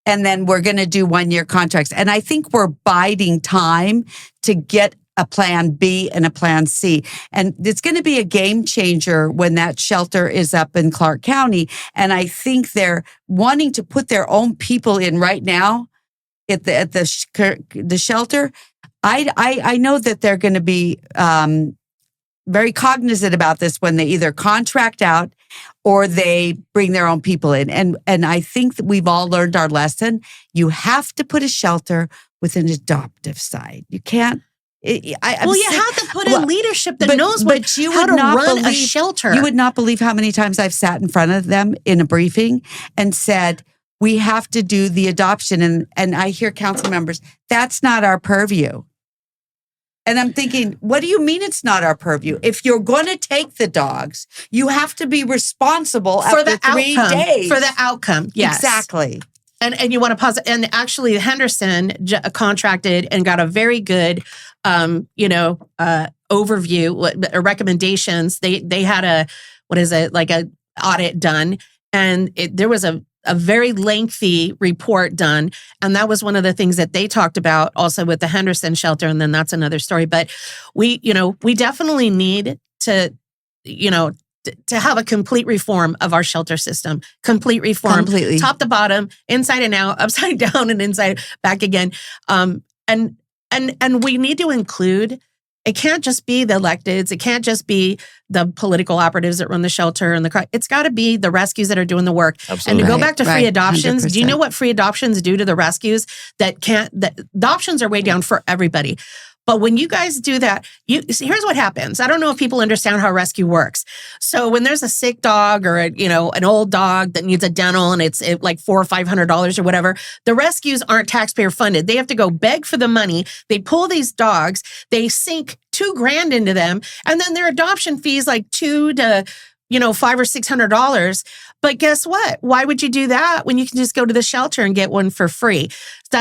and then we're going to do 1-year contracts. And I think we're biding time to get a plan B and a plan C. And it's going to be a game changer when that shelter is up in Clark County. And I think they're wanting to put their own people in right now at the shelter. I know that they're going to be very cognizant about this when they either contract out or they bring their own people in. And I think that we've all learned our lesson. You have to put a shelter with an adoptive side. You can't. You have to put in leadership that knows how to run a shelter. You would not believe how many times I've sat in front of them in a briefing and said, we have to do the adoption. And I hear council members, that's not our purview. And I'm thinking, what do you mean it's not our purview? If you're going to take the dogs, you have to be responsible for after the 3 outcome, days. For the outcome, yes. Exactly. And you want to pause. And actually, Henderson contracted and got a very good, overview, recommendations. They had a audit done, and there was a very lengthy report done. And that was one of the things that they talked about also with the Henderson shelter. And then that's another story. But we definitely need to have a complete reform of our shelter system. Complete reform. Completely. Top to bottom, inside and out, upside down and inside back again. And we need to include, it can't just be the electeds. It can't just be the political operatives that run the shelter and it's got to be the rescues that are doing the work. Absolutely. And to go back to free adoptions, 100%. do you know what free adoptions do to the rescues? Adoptions are way down for everybody. But when you guys do that, here's what happens. I don't know if people understand how rescue works. So when there's a sick dog or an old dog that needs a dental and it's like $400 or $500 or whatever, the rescues aren't taxpayer funded. They have to go beg for the money. They pull these dogs, they sink $2,000 into them, and then their adoption fees like $200 to $500 or $600. But guess what? Why would you do that when you can just go to the shelter and get one for free?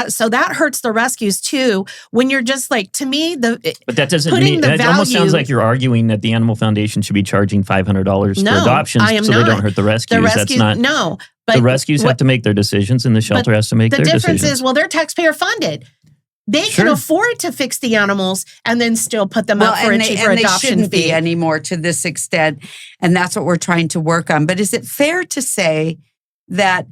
So that hurts the rescues too. When you're just like, to me, but that doesn't mean that almost sounds like you're arguing that the Animal Foundation should be charging $500 for adoptions so they don't hurt the rescues. That's not. No, but the rescues have to make their decisions, and the shelter has to make their decisions. The difference is, well, they're taxpayer funded. They can afford to fix the animals and then still put them up for a cheaper adoption fee. They shouldn't be anymore to this extent, and that's what we're trying to work on. But is it fair to say that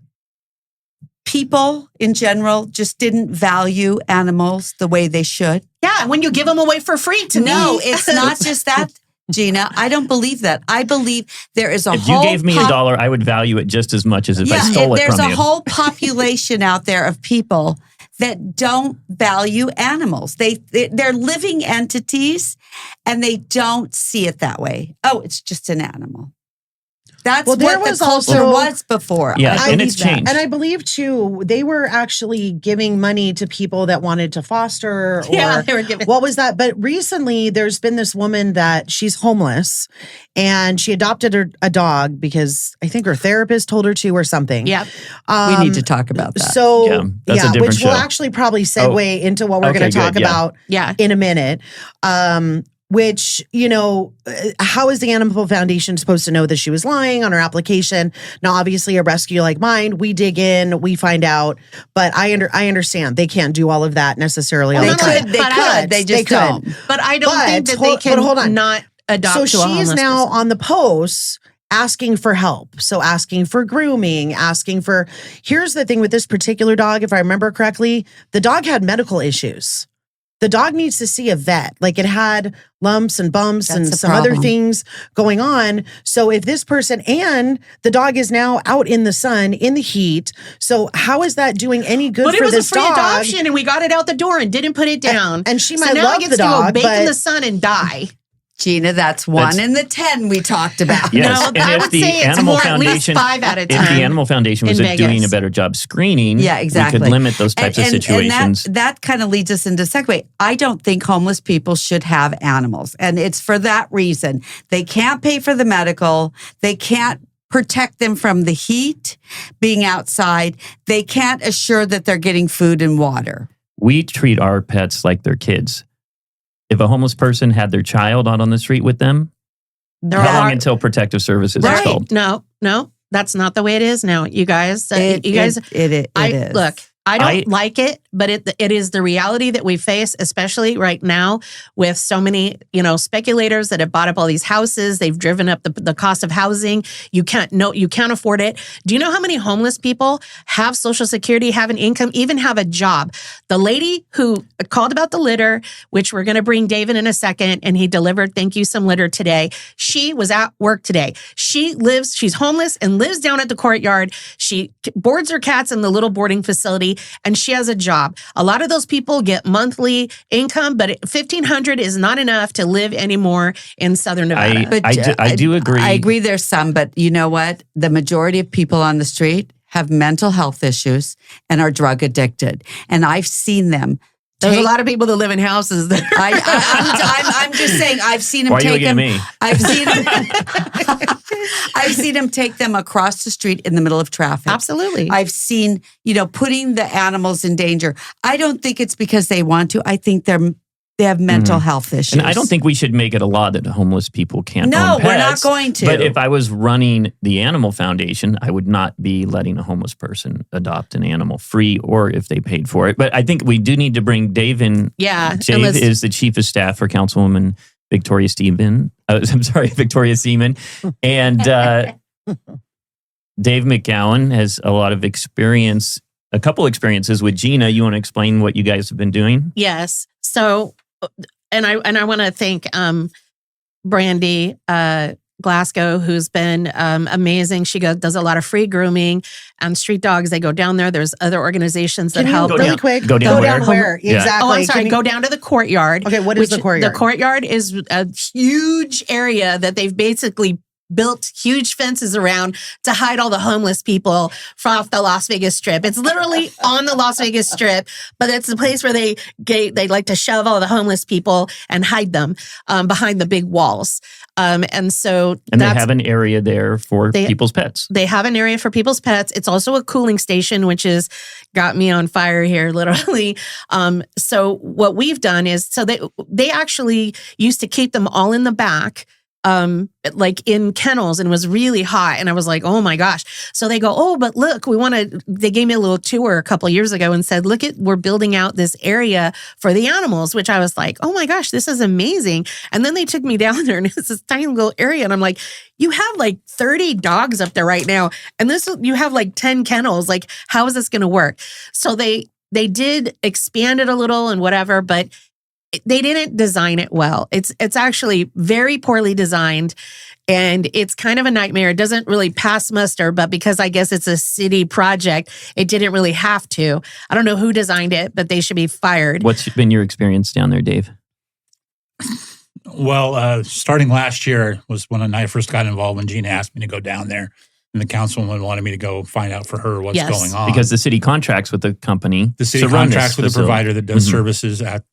people in general just didn't value animals the way they should? Yeah, when you give them away for free to me. No, it's not just that, Gina. I don't believe that. I believe there is if you gave me $1, I would value it just as much as if I stole it from you. There's a whole population out there of people that don't value animals. They're living entities, and they don't see it that way. Oh, it's just an animal. That's what the culture was before. Yeah, and it's changed. And I believe, too, they were actually giving money to people that wanted to foster. Or they were giving. What was that? But recently, there's been this woman that she's homeless, and she adopted a dog because I think her therapist told her to or something. Yeah. We need to talk about that. So, that's a different which show. will actually probably segue into what we're going to talk about in a minute. Which, how is the Animal Foundation supposed to know that she was lying on her application? Now, obviously, a rescue like mine, we dig in, we find out. But I understand they can't do all of that necessarily. They could. They just don't. But I don't think that they can not adopt. So she's now on the posts asking for help. So asking for grooming, here's the thing with this particular dog, if I remember correctly, the dog had medical issues. The dog needs to see a vet. Like, it had lumps and bumps and some other things going on. So if this person, and the dog is now out in the sun, in the heat. So how is that doing any good for this dog? But it was a free adoption, and we got it out the door and didn't put it down. And she might love the dog, so now it gets to go bake in the sun and die. Gina, that's 1 in the 10 we talked about. Yes, no, I would say it's more at least 5 out of 10. If the Animal Foundation was doing a better job screening, exactly. we could limit those types of situations. And that kind of leads us into segue. I don't think homeless people should have animals. And it's for that reason. They can't pay for the medical. They can't protect them from the heat, being outside. They can't assure that they're getting food and water. We treat our pets like they're kids. If a homeless person had their child out on the street with them, how long until protective services is called? No, that's not the way it is now. You guys, It is. Look, I don't like it, but it is the reality that we face, especially right now with so many, speculators that have bought up all these houses. They've driven up the cost of housing. You can't afford it. Do you know how many homeless people have Social Security, have an income, even have a job? The lady who called about the litter, which we're going to bring David in a second, and he delivered, thank you, some litter today. She was at work today. She's homeless and lives down at the courtyard. She boards her cats in the little boarding facility, and she has a job. A lot of those people get monthly income, but $1,500 is not enough to live anymore in Southern Nevada. I do agree. I agree there's some, but you know what? The majority of people on the street have mental health issues and are drug addicted. And I've seen them. There's a lot of people that live in houses that I'm just saying, I've seen them Why are you looking at me? I've seen them take them across the street in the middle of traffic. Absolutely. I've seen, putting the animals in danger. I don't think it's because they want to. I think they have mental health issues. And I don't think we should make it a law that homeless people can't own pets. No, we're not going to. But if I was running the Animal Foundation, I would not be letting a homeless person adopt an animal free or if they paid for it. But I think we do need to bring Dave in. Yeah. Dave is the chief of staff for Councilwoman Victoria Seaman. Victoria Seaman. And Dave McGowan has a lot of experience, a couple experiences with Gina. You want to explain what you guys have been doing? Yes. So, and I want to thank Brandy Glasgow, who's been amazing. She does a lot of free grooming and street dogs. They go down there. There's other organizations that help. Really quick. Go down where? Yeah. Exactly. Oh, I'm sorry. Go down to the courtyard. Okay, what is the courtyard? The courtyard is a huge area that they've basically built huge fences around to hide all the homeless people off the Las Vegas Strip. It's literally on the Las Vegas Strip, but it's the place where they like to shove all the homeless people and hide them behind the big walls. And they have an area there for people's pets. They have an area for people's pets. It's also a cooling station, which has got me on fire here, literally. So what we've done is, they actually used to keep them all in the back, like in kennels, and it was really hot. And I was like, oh my gosh. So they go, oh, but look, they gave me a little tour a couple of years ago and said, look, we're building out this area for the animals, which I was like, oh my gosh, this is amazing. And then they took me down there and it's this tiny little area. And I'm like, you have like 30 dogs up there right now. And you have like 10 kennels. Like, how is this going to work? So they did expand it a little and whatever, but they didn't design it well. It's actually very poorly designed, and it's kind of a nightmare. It doesn't really pass muster, but because I guess it's a city project, it didn't really have to. I don't know who designed it, but they should be fired. What's been your experience down there, Dave? Well, starting last year was when I first got involved, when Gina asked me to go down there. And the councilwoman wanted me to go find out for her what's going on. Because the city contracts with the company. The city contracts with the provider that does services at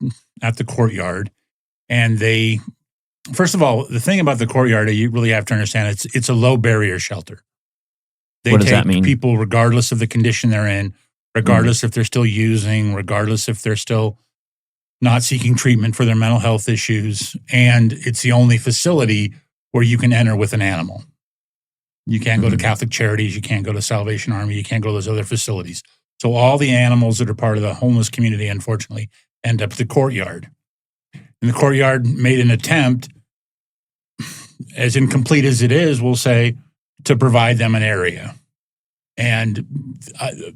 the courtyard. And first of all, the thing about the courtyard, you really have to understand, it's a low barrier shelter. What does that mean? People, regardless of the condition they're in, regardless if they're still using, regardless if they're still not seeking treatment for their mental health issues. And it's the only facility where you can enter with an animal. You can't go to Catholic Charities. You can't go to Salvation Army. You can't go to those other facilities. So all the animals that are part of the homeless community, unfortunately, end up at the courtyard. And the courtyard made an attempt, as incomplete as it is, we'll say, to provide them an area. And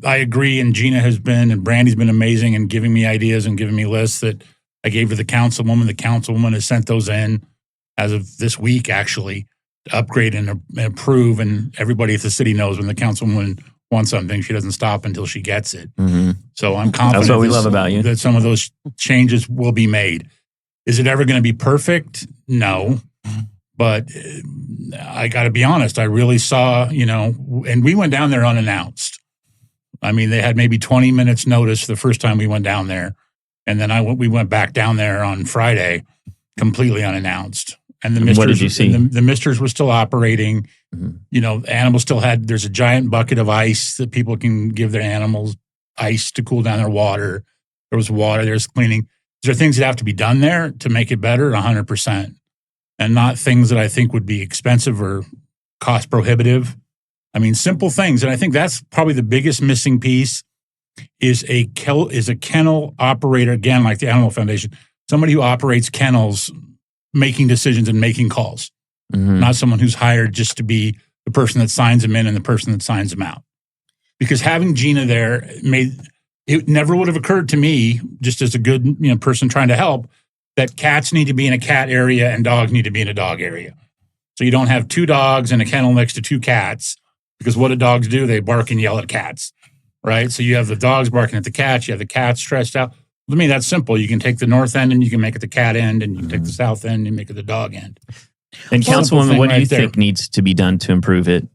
I agree, and Gina has been, and Brandy's been amazing in giving me ideas and giving me lists that I gave to the councilwoman. The councilwoman has sent those in as of this week, actually, to upgrade and approve. And everybody at the city knows when the councilwoman wants something, she doesn't stop until she gets it. Mm-hmm. So I'm confident that's what we love about you, that some of those changes will be made. Is it ever going to be perfect? No. But I got to be honest, I really saw, and we went down there unannounced. I mean, they had maybe 20 minutes notice the first time we went down there. And then we went back down there on Friday completely unannounced. And the And what did misters, you see? and the misters were still operating. Mhm. You know, animals still had, there's a giant bucket of ice that people can give their animals ice to cool down their water. There was water, there's cleaning. There are things that have to be done there to make it better 100%. And not things that I think would be expensive or cost prohibitive. I mean, simple things. And I think that's probably the biggest missing piece is a kennel operator, again, like the Animal Foundation, somebody who operates kennels, making decisions and making calls, not someone who's hired just to be the person that signs them in and the person that signs them out. Because having Gina there it never would have occurred to me, just as a good person trying to help, that cats need to be in a cat area and dogs need to be in a dog area. So you don't have two dogs in a kennel next to two cats, because what do dogs do? They bark and yell at cats, right? So you have the dogs barking at the cats, you have the cats stressed out. To me, that's simple. You can take the north end and you can make it the cat end, and you can take the south end and make it the dog end. And Councilwoman, what do you right think needs to be done to improve it?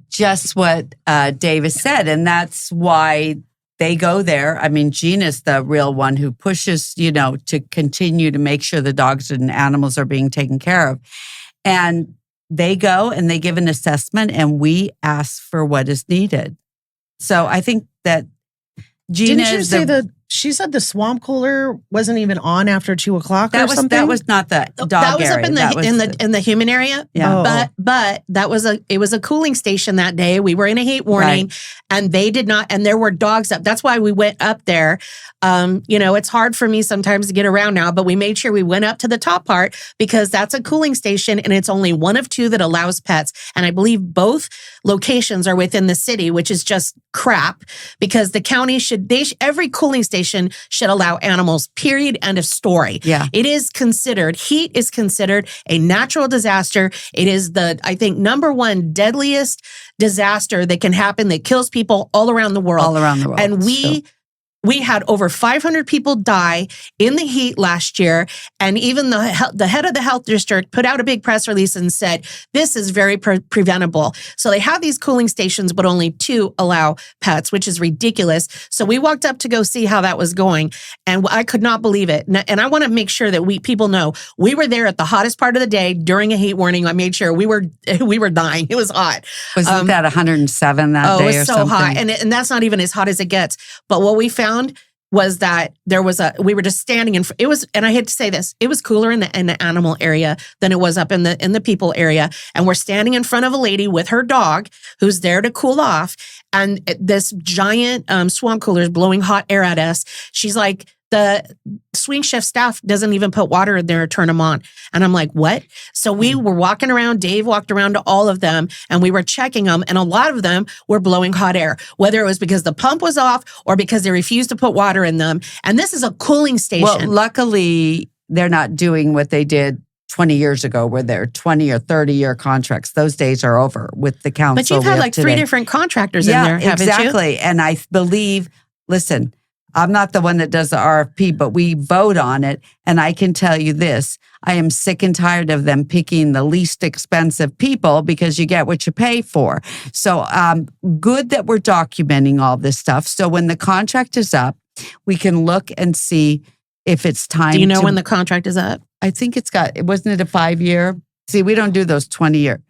Just what Davis said, and that's why they go there. I mean, Gina's the real one who pushes, to continue to make sure the dogs and animals are being taken care of. And they go and they give an assessment, and we ask for what is needed. So I think that Gina Didn't you say she said the swamp cooler wasn't even on after 2:00 or something? That was not the dog that was area. up in the human area. Yeah. But that was it was a cooling station that day. We were in a heat warning, and they did not. And there were dogs up. That's why we went up there. It's hard for me sometimes to get around now, but we made sure we went up to the top part because that's a cooling station, and it's only one of two that allows pets. And I believe both locations are within the city, which is just crap because the county every cooling station should allow animals, period, end of story. Yeah. Heat is considered a natural disaster. It is I think, number one deadliest disaster that can happen that kills people all around the world. All around the world. And we had over 500 people die in the heat last year. And even the head of the health district put out a big press release and said, this is very preventable. So they have these cooling stations, but only two allow pets, which is ridiculous. So we walked up to go see how that was going. And I could not believe it. And I want to make sure that people know we were there at the hottest part of the day during a heat warning. I made sure we were dying. It was hot. Wasn't that 107 that day it was or so something? hot. And that's not even as hot as it gets. But what we found was that we were just standing and I hate to say this, it was cooler in the animal area than it was up in the people area. And we're standing in front of a lady with her dog who's there to cool off. And this giant swamp cooler is blowing hot air at us. She's like, the swing shift staff doesn't even put water in there or turn them on. And I'm like, what? So we were walking around, Dave walked around to all of them, and we were checking them, and a lot of them were blowing hot air, whether it was because the pump was off or because they refused to put water in them. And this is a cooling station. Well, luckily, they're not doing what they did 20 years ago, where they're 20 or 30-year contracts. Those days are over with the council. But you've had like three different contractors in there, haven't you? Exactly. And I believe, listen, I'm not the one that does the RFP, but we vote on it. And I can tell you this, I am sick and tired of them picking the least expensive people because you get what you pay for. So good that we're documenting all this stuff. So when the contract is up, we can look and see if it's time. Do you know when the contract is up? I think wasn't it a 5-year? See, we don't do those 20-year.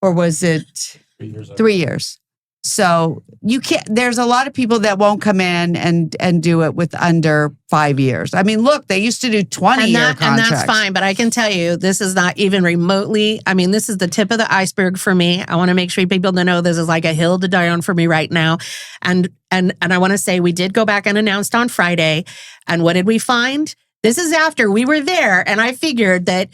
Or was it 3 years? So you can't, there's a lot of people that won't come in and do it with under 5 years. I mean, look, they used to do 20-year contracts. And that's fine. But I can tell you, this is not even remotely, this is the tip of the iceberg for me. I want to make sure people know this is like a hill to die on for me right now. And I want to say we did go back and announced on Friday. And what did we find? This is after we were there. And I figured that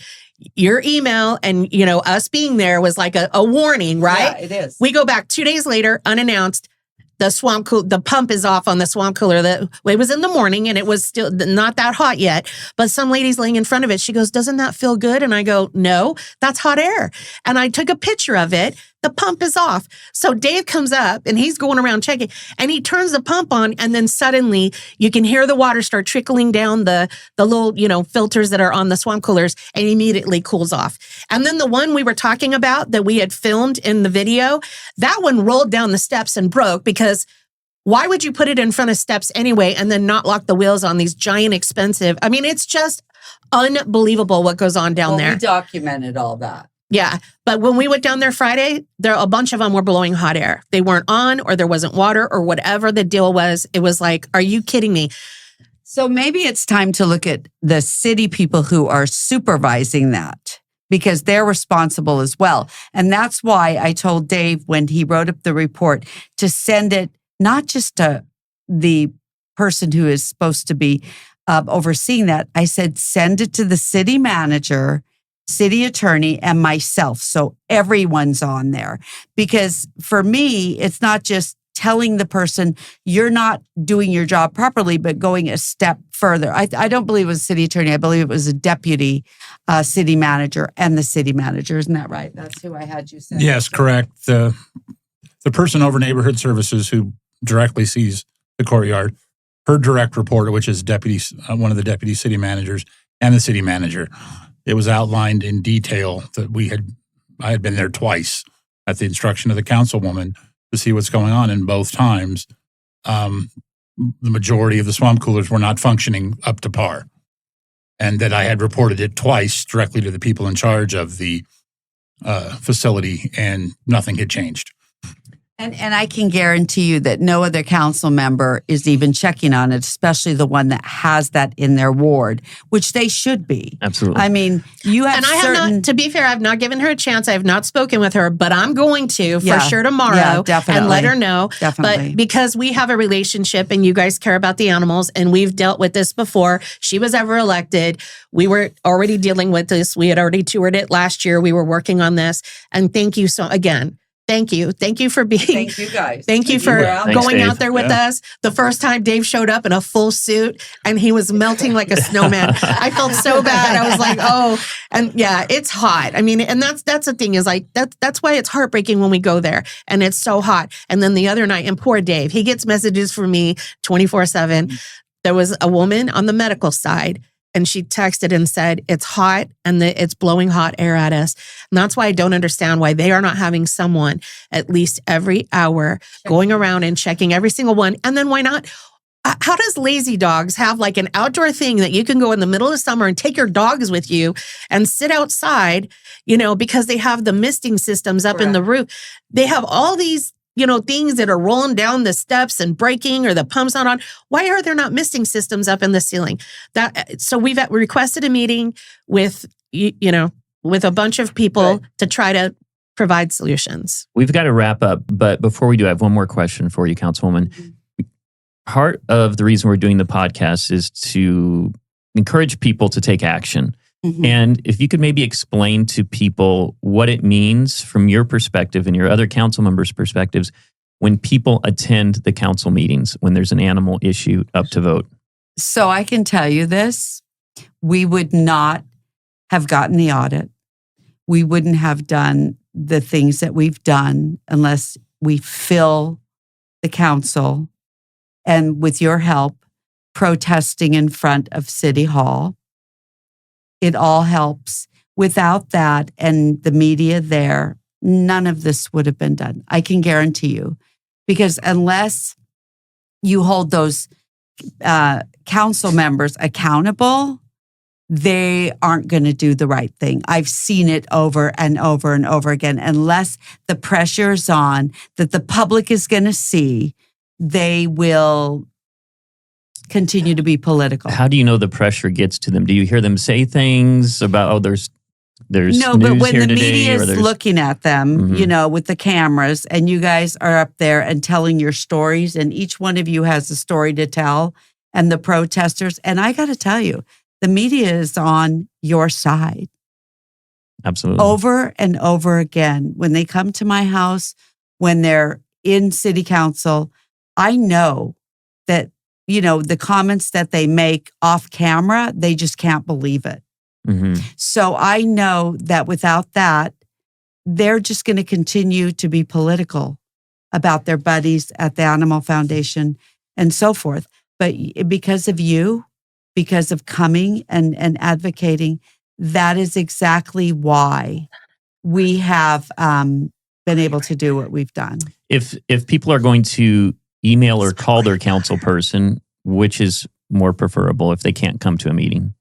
your email and, us being there was like a warning, right? Yeah, it is. We go back 2 days later, unannounced. The pump is off on the swamp cooler. It was in the morning and it was still not that hot yet. But some lady's laying in front of it. She goes, doesn't that feel good? And I go, no, that's hot air. And I took a picture of it. The pump is off. So Dave comes up and he's going around checking and he turns the pump on. And then suddenly you can hear the water start trickling down the little, filters that are on the swamp coolers, and immediately cools off. And then the one we were talking about that we had filmed in the video, that one rolled down the steps and broke because Why would you put it in front of steps anyway and then not lock the wheels on these giant expensive? I mean, it's just unbelievable what goes on down there. We documented all that. Yeah. But when we went down there Friday, a bunch of them were blowing hot air. They weren't on, or there wasn't water, or whatever the deal was. It was like, are you kidding me? So maybe it's time to look at the city people who are supervising that, because they're responsible as well. And that's why I told Dave when he wrote up the report to send it not just to the person who is supposed to be overseeing that. I said, send it to the city manager, city attorney, and myself. So everyone's on there. Because for me, it's not just telling the person you're not doing your job properly, but going a step further. I don't believe it was a city attorney. I believe it was a deputy city manager and the city manager. Isn't that right? That's who I had you say. Yes, correct. The person over neighborhood services who directly sees the courtyard, her direct reporter, which is one of the deputy city managers, and the city manager. It was outlined in detail that I had been there twice at the instruction of the councilwoman to see what's going on. And both times, the majority of the swamp coolers were not functioning up to par. And that I had reported it twice directly to the people in charge of the facility, and nothing had changed. And I can guarantee you that no other council member is even checking on it, especially the one that has that in their ward, which they should be. Absolutely. I mean, you have and I have not, to be fair, I've not given her a chance. I have not spoken with her, but I'm going to for sure tomorrow and let her know. Definitely. But because we have a relationship and you guys care about the animals, and we've dealt with this before. She was ever elected. We were already dealing with this. We had already toured it last year. We were working on this. And thank you again. Thank you. Thank you for being. Thank you guys. Thank you for going Dave. out there with us. The first time Dave showed up in a full suit and he was melting like a snowman. I felt so bad. I was like, oh, and yeah, it's hot. I mean, and that's the thing is like, that's why it's heartbreaking when we go there and it's so hot. And then the other night, and poor Dave, he gets messages from me 24/7. There was a woman on the medical side, and she texted and said, it's hot and it's blowing hot air at us. And that's why I don't understand why they are not having someone at least every hour going around and checking every single one. And then why not? How does Lazy Dogs have like an outdoor thing that you can go in the middle of summer and take your dogs with you and sit outside, because they have the misting systems up in the roof. They have all these things that are rolling down the steps and breaking, or the pump's not on. Why are there not misting systems up in the ceiling? So we've requested a meeting with, with a bunch of people to try to provide solutions. We've got to wrap up, but before we do, I have one more question for you, Councilwoman. Mm-hmm. Part of the reason we're doing the podcast is to encourage people to take action. Mm-hmm. And if you could maybe explain to people what it means from your perspective and your other council members' perspectives when people attend the council meetings, when there's an animal issue up to vote. So I can tell you this, we would not have gotten the audit. We wouldn't have done the things that we've done unless we fill the council and with your help, protesting in front of City Hall. It all helps. Without that and the media there, none of this would have been done. I can guarantee you. Because unless you hold those council members accountable, they aren't going to do the right thing. I've seen it over and over and over again. Unless the pressure is on that the public is going to see, they will continue to be political. How do you know the pressure gets to them? Do you hear them say things about, there's no, news but when here the today, media is looking at them, Mm-hmm. With the cameras, and you guys are up there and telling your stories, and each one of you has a story to tell, and the protesters, and I got to tell you, the media is on your side. Absolutely. Over and over again. When they come to my house, when they're in city council, I know that the comments that they make off camera, they just can't believe it. Mm-hmm. So I know that without that, they're just going to continue to be political about their buddies at the Animal Foundation and so forth. But because of you, because of coming and advocating, that is exactly why we have been able to do what we've done. If people are going to email or call their council person, which is more preferable if they can't come to a meeting?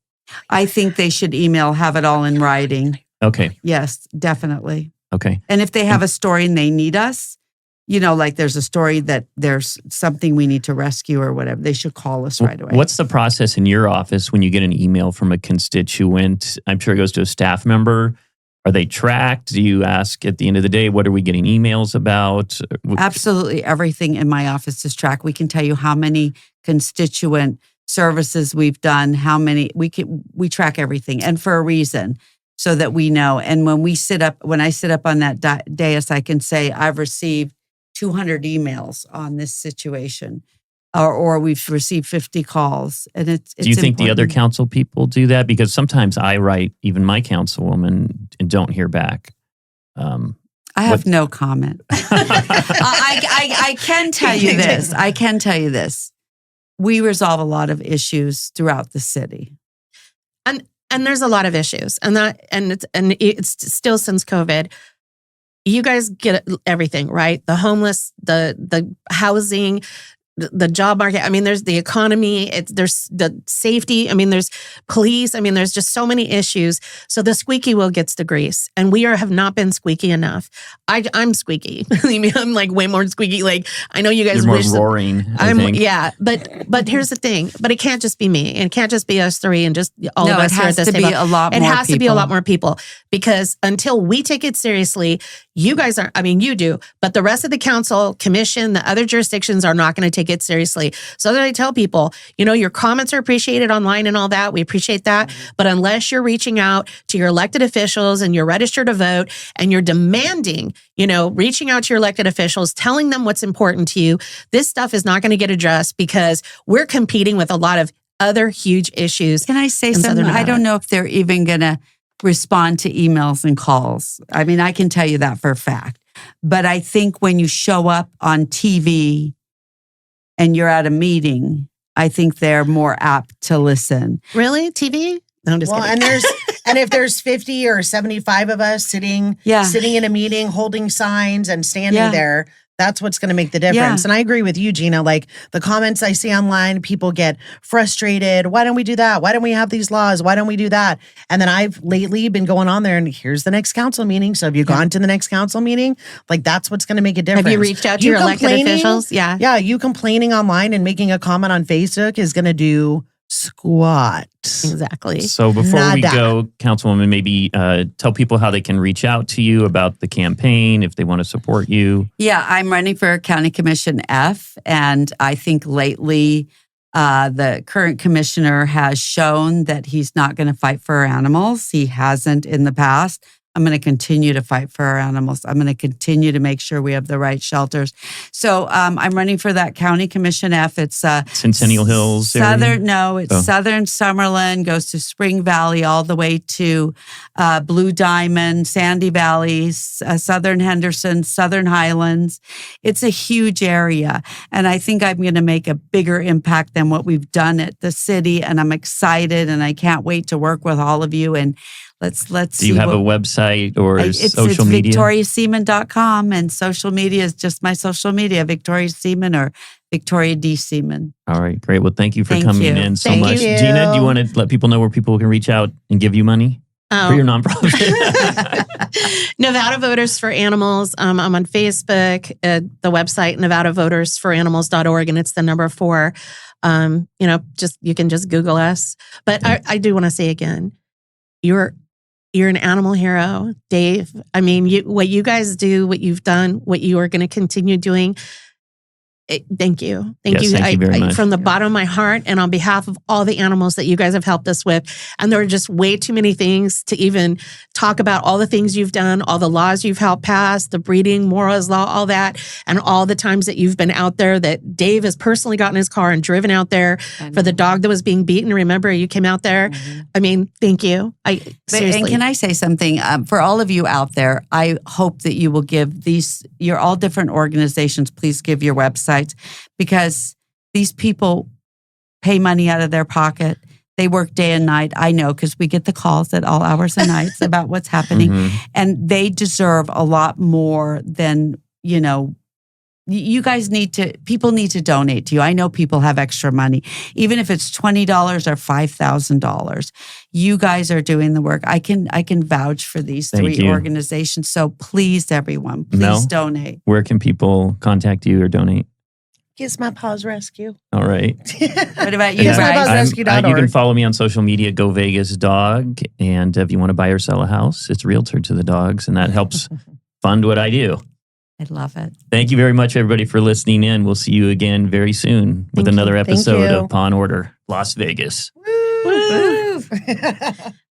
I think they should email, have it all in writing. Okay. Yes, definitely. Okay. And if they have a story and they need us, like there's a story that there's something we need to rescue or whatever, they should call us right away. What's the process in your office when you get an email from a constituent? I'm sure it goes to a staff member. Are they tracked? Do you ask at the end of the day, what are we getting emails about? Absolutely everything in my office is tracked. We can tell you how many constituent services we've done, how many, we track everything, and for a reason, so that we know. And when I sit up on that dais, I can say I've received 200 emails on this situation, or we've received 50 calls. And it's do you think the other important. council people do that? Because sometimes I write even my councilwoman and don't hear back. I have no comment. I can tell you this. I can tell you this. We resolve a lot of issues throughout the city. And there's a lot of issues, and it's still since COVID. You guys get everything, right? The homeless, the housing, the job market. I mean, there's the economy. There's the safety. I mean, there's police. I mean, there's just so many issues. So the squeaky wheel gets the grease, and we have not been squeaky enough. I'm squeaky. I mean, I'm like way more squeaky. Like, I know you guys You're wish more roaring. I think. Yeah, but here's the thing. But it can't just be me, and it can't just be us three, and just all of us here at this table. It has to be a lot more people. It has to be a lot more people, because until we take it seriously, you guys aren't. I mean, you do, but the rest of the council, commission, the other jurisdictions are not going to take it seriously. So that I tell people, your comments are appreciated online and all that. We appreciate that. But unless you're reaching out to your elected officials and you're registered to vote and you're demanding, reaching out to your elected officials, telling them what's important to you, this stuff is not going to get addressed, because we're competing with a lot of other huge issues. Can I say something? I don't know if they're even going to respond to emails and calls. I mean, I can tell you that for a fact. But I think when you show up on TV and you're at a meeting, I think they're more apt to listen. Really? TV? No, I'm just kidding. And if there's 50 or 75 of us sitting in a meeting, holding signs and standing there, that's what's going to make the difference. Yeah. And I agree with you, Gina. Like, the comments I see online, people get frustrated. Why don't we do that? Why don't we have these laws? Why don't we do that? And then I've lately been going on there, and here's the next council meeting. So have you gone to the next council meeting? Like, that's what's going to make a difference. Have you reached out to your elected officials? Yeah. Yeah. You complaining online and making a comment on Facebook is going to do squat. Exactly. So before we go, Councilwoman, maybe tell people how they can reach out to you about the campaign if they want to support you. Yeah, I'm running for County Commission F, and I think lately the current commissioner has shown that he's not going to fight for our animals. He hasn't in the past. I'm going to continue to fight for our animals. I'm going to continue to make sure we have the right shelters. So I'm running for that County Commission F. It's Centennial Hills area? Southern Summerlin, goes to Spring Valley all the way to Blue Diamond, Sandy Valley, Southern Henderson, Southern Highlands. It's a huge area. And I think I'm going to make a bigger impact than what we've done at the city. And I'm excited, and I can't wait to work with all of you. And let's Do you have a website or social media? It's VictoriaSeaman.com, and social media is just my social media, Victoria Seaman or Victoria D. Seaman. All right, great. Well, thank you for coming in so Thank much. you. Gina, do you want to let people know where people can reach out and give you money for your nonprofit? Nevada Voters for Animals. I'm on Facebook, the website, NevadaVotersForAnimals.org, and it's the number 4. You can just Google us. But I do want to say again, you're an animal hero, Dave. I mean, what you guys do, what you've done, what you are going to continue doing. Thank you. Thank you. Thank you very much. From the bottom of my heart, and on behalf of all the animals that you guys have helped us with. And there are just way too many things to even talk about, all the things you've done, all the laws you've helped pass, the breeding, Mora's Law, all that, and all the times that you've been out there, that Dave has personally gotten in his car and driven out there for the dog that was being beaten. Remember, you came out there. Mm-hmm. I mean, thank you. Seriously. And can I say something? For all of you out there, I hope that you will give you're all different organizations, please give your websites, because these people pay money out of their pocket. They work day and night. I know, because we get the calls at all hours of nights about what's happening. Mm-hmm. And they deserve a lot more than, you guys people need to donate to you. I know people have extra money, even if it's $20 or $5,000. You guys are doing the work. I can vouch for these Thank 3 you. organizations. So please, everyone, please Mel? donate. Where can people contact you or donate? Kiss My Paws Rescue. All right. What about you, Kiss My Paws Bryce? Rescue. You can follow me on social media, Go Vegas Dog. And if you want to buy or sell a house, it's Realtor to the Dogs. And that helps fund what I do. I love it. Thank you very much, everybody, for listening in. We'll see you again very soon with Thank you. another Thank episode you. of Paw and Order, Las Vegas. Woo.